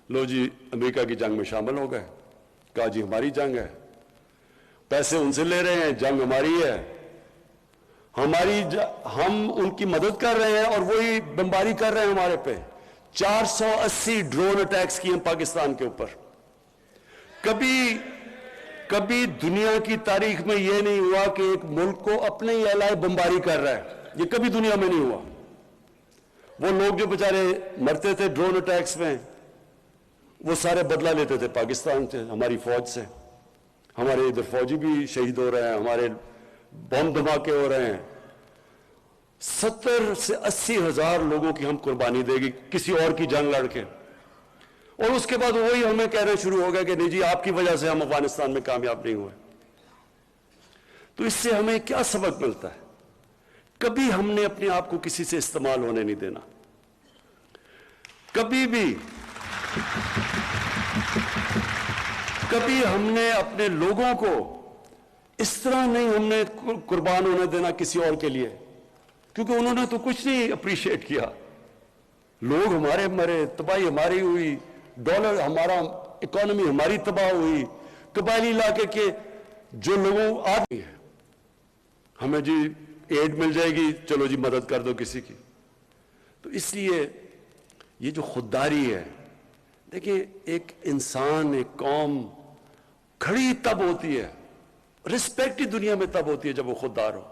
لو جی امریکہ کی جنگ میں شامل ہو گئے، کہا جی ہماری جنگ ہے، پیسے ان سے لے رہے ہیں، جنگ ہماری ہے، ہم ان کی مدد کر رہے ہیں اور وہی بمباری کر رہے ہیں ہمارے پہ. 480 ڈرون اٹیکس کیے ہیں پاکستان کے اوپر. کبھی دنیا کی تاریخ میں یہ نہیں ہوا کہ ایک ملک کو اپنے ہی اعلائے بمباری کر رہا ہے، یہ کبھی دنیا میں نہیں ہوا. وہ لوگ جو بیچارے مرتے تھے ڈرون اٹیکس میں، وہ سارے بدلہ لیتے تھے پاکستان سے، ہماری فوج سے. ہمارے ادھر فوجی بھی شہید ہو رہے ہیں، ہمارے بم دھماکے ہو رہے ہیں. 70 سے 80 ہزار لوگوں کی ہم قربانی دے گی کسی اور کی جنگ لڑ کے، اور اس کے بعد وہی ہمیں کہنا شروع ہو گیا کہ نہیں جی آپ کی وجہ سے ہم افغانستان میں کامیاب نہیں ہوئے. تو اس سے ہمیں کیا سبق ملتا ہے؟ کبھی ہم نے اپنے آپ کو کسی سے استعمال ہونے نہیں دینا. کبھی ہم نے اپنے لوگوں کو اس طرح نہیں ہم نے قربان ہونے دینا کسی اور کے لیے، کیونکہ انہوں نے تو کچھ نہیں اپریشیٹ کیا. لوگ ہمارے مرے، تباہی ہماری ہوئی، ڈالر ہمارا، اکانومی ہماری تباہ ہوئی. قبائلی علاقے کے جو لوگوں آدمی ہیں، ہمیں جی ایڈ مل جائے گی، چلو جی مدد کر دو کسی کی. تو اس لیے یہ جو خودداری ہے، دیکھیں ایک انسان، ایک قوم کھڑی تب ہوتی ہے، رسپیکٹ ہی دنیا میں تب ہوتی ہے جب وہ خوددار ہو.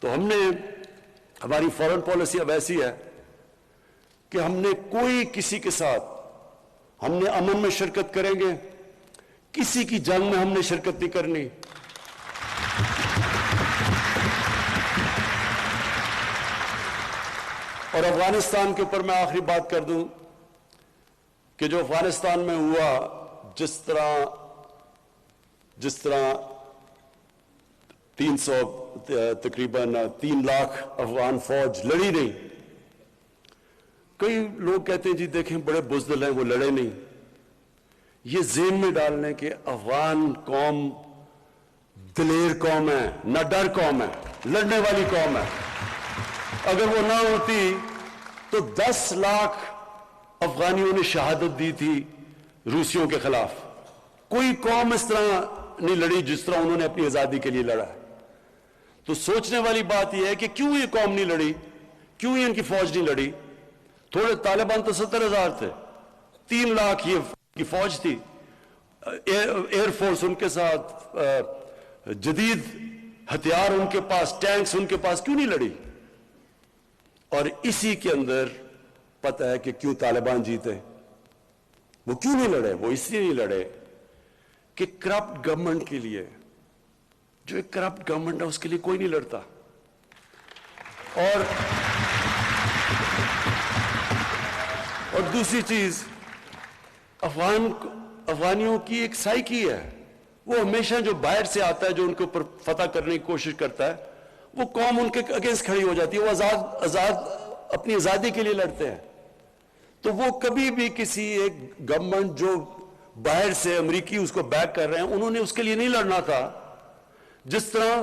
تو ہماری فورن پالیسی اب ایسی ہے کہ ہم نے کوئی کسی کے ساتھ، ہم نے امن میں شرکت کریں گے، کسی کی جنگ میں ہم نے شرکت نہیں کرنی. اور افغانستان کے اوپر میں آخری بات کر دوں کہ جو افغانستان میں ہوا، جس طرح 3 لاکھ افغان فوج لڑی نہیں. کئی لوگ کہتے ہیں جی دیکھیں بڑے بزدل ہیں وہ لڑے نہیں. یہ ذہن میں ڈالنے کہ افغان قوم دلیر قوم ہے، نہ ڈر قوم ہے، لڑنے والی قوم ہے. اگر وہ نہ ہوتی تو 10 لاکھ افغانیوں نے شہادت دی تھی روسیوں کے خلاف. کوئی قوم اس طرح نہیں لڑی جس طرح انہوں نے اپنی آزادی کے لیے لڑا. تو سوچنے والی بات یہ ہے کہ کیوں یہ قوم نہیں لڑی، کیوں ان کی فوج نہیں لڑی. تھوڑے طالبان تو 70,000 تھے، 3 لاکھ یہ کی فوج تھی، ایئر فورس ان کے ساتھ، جدید ہتھیار ان کے پاس، ٹینکس ان کے پاس، کیوں نہیں لڑی؟ اور اسی کے اندر پتہ ہے کہ کیوں طالبان جیتے. وہ کیوں نہیں لڑے؟ وہ اس لیے نہیں لڑے کہ کرپٹ گورنمنٹ کے لیے، جو ایک کرپٹ گورنمنٹ ہے اس کے لیے کوئی نہیں لڑتا. اور دوسری چیز، افغانیوں کی ایک سائیکی ہے، وہ ہمیشہ جو باہر سے آتا ہے، جو ان کے اوپر فتح کرنے کی کوشش کرتا ہے، وہ قوم ان کے اگینسٹ کھڑی ہو جاتی ہے. وہ اپنی آزادی کے لیے لڑتے ہیں. تو وہ کبھی بھی کسی ایک گورنمنٹ جو باہر سے امریکی اس کو بیک کر رہے ہیں، انہوں نے اس کے لیے نہیں لڑنا تھا. جس طرح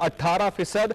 18%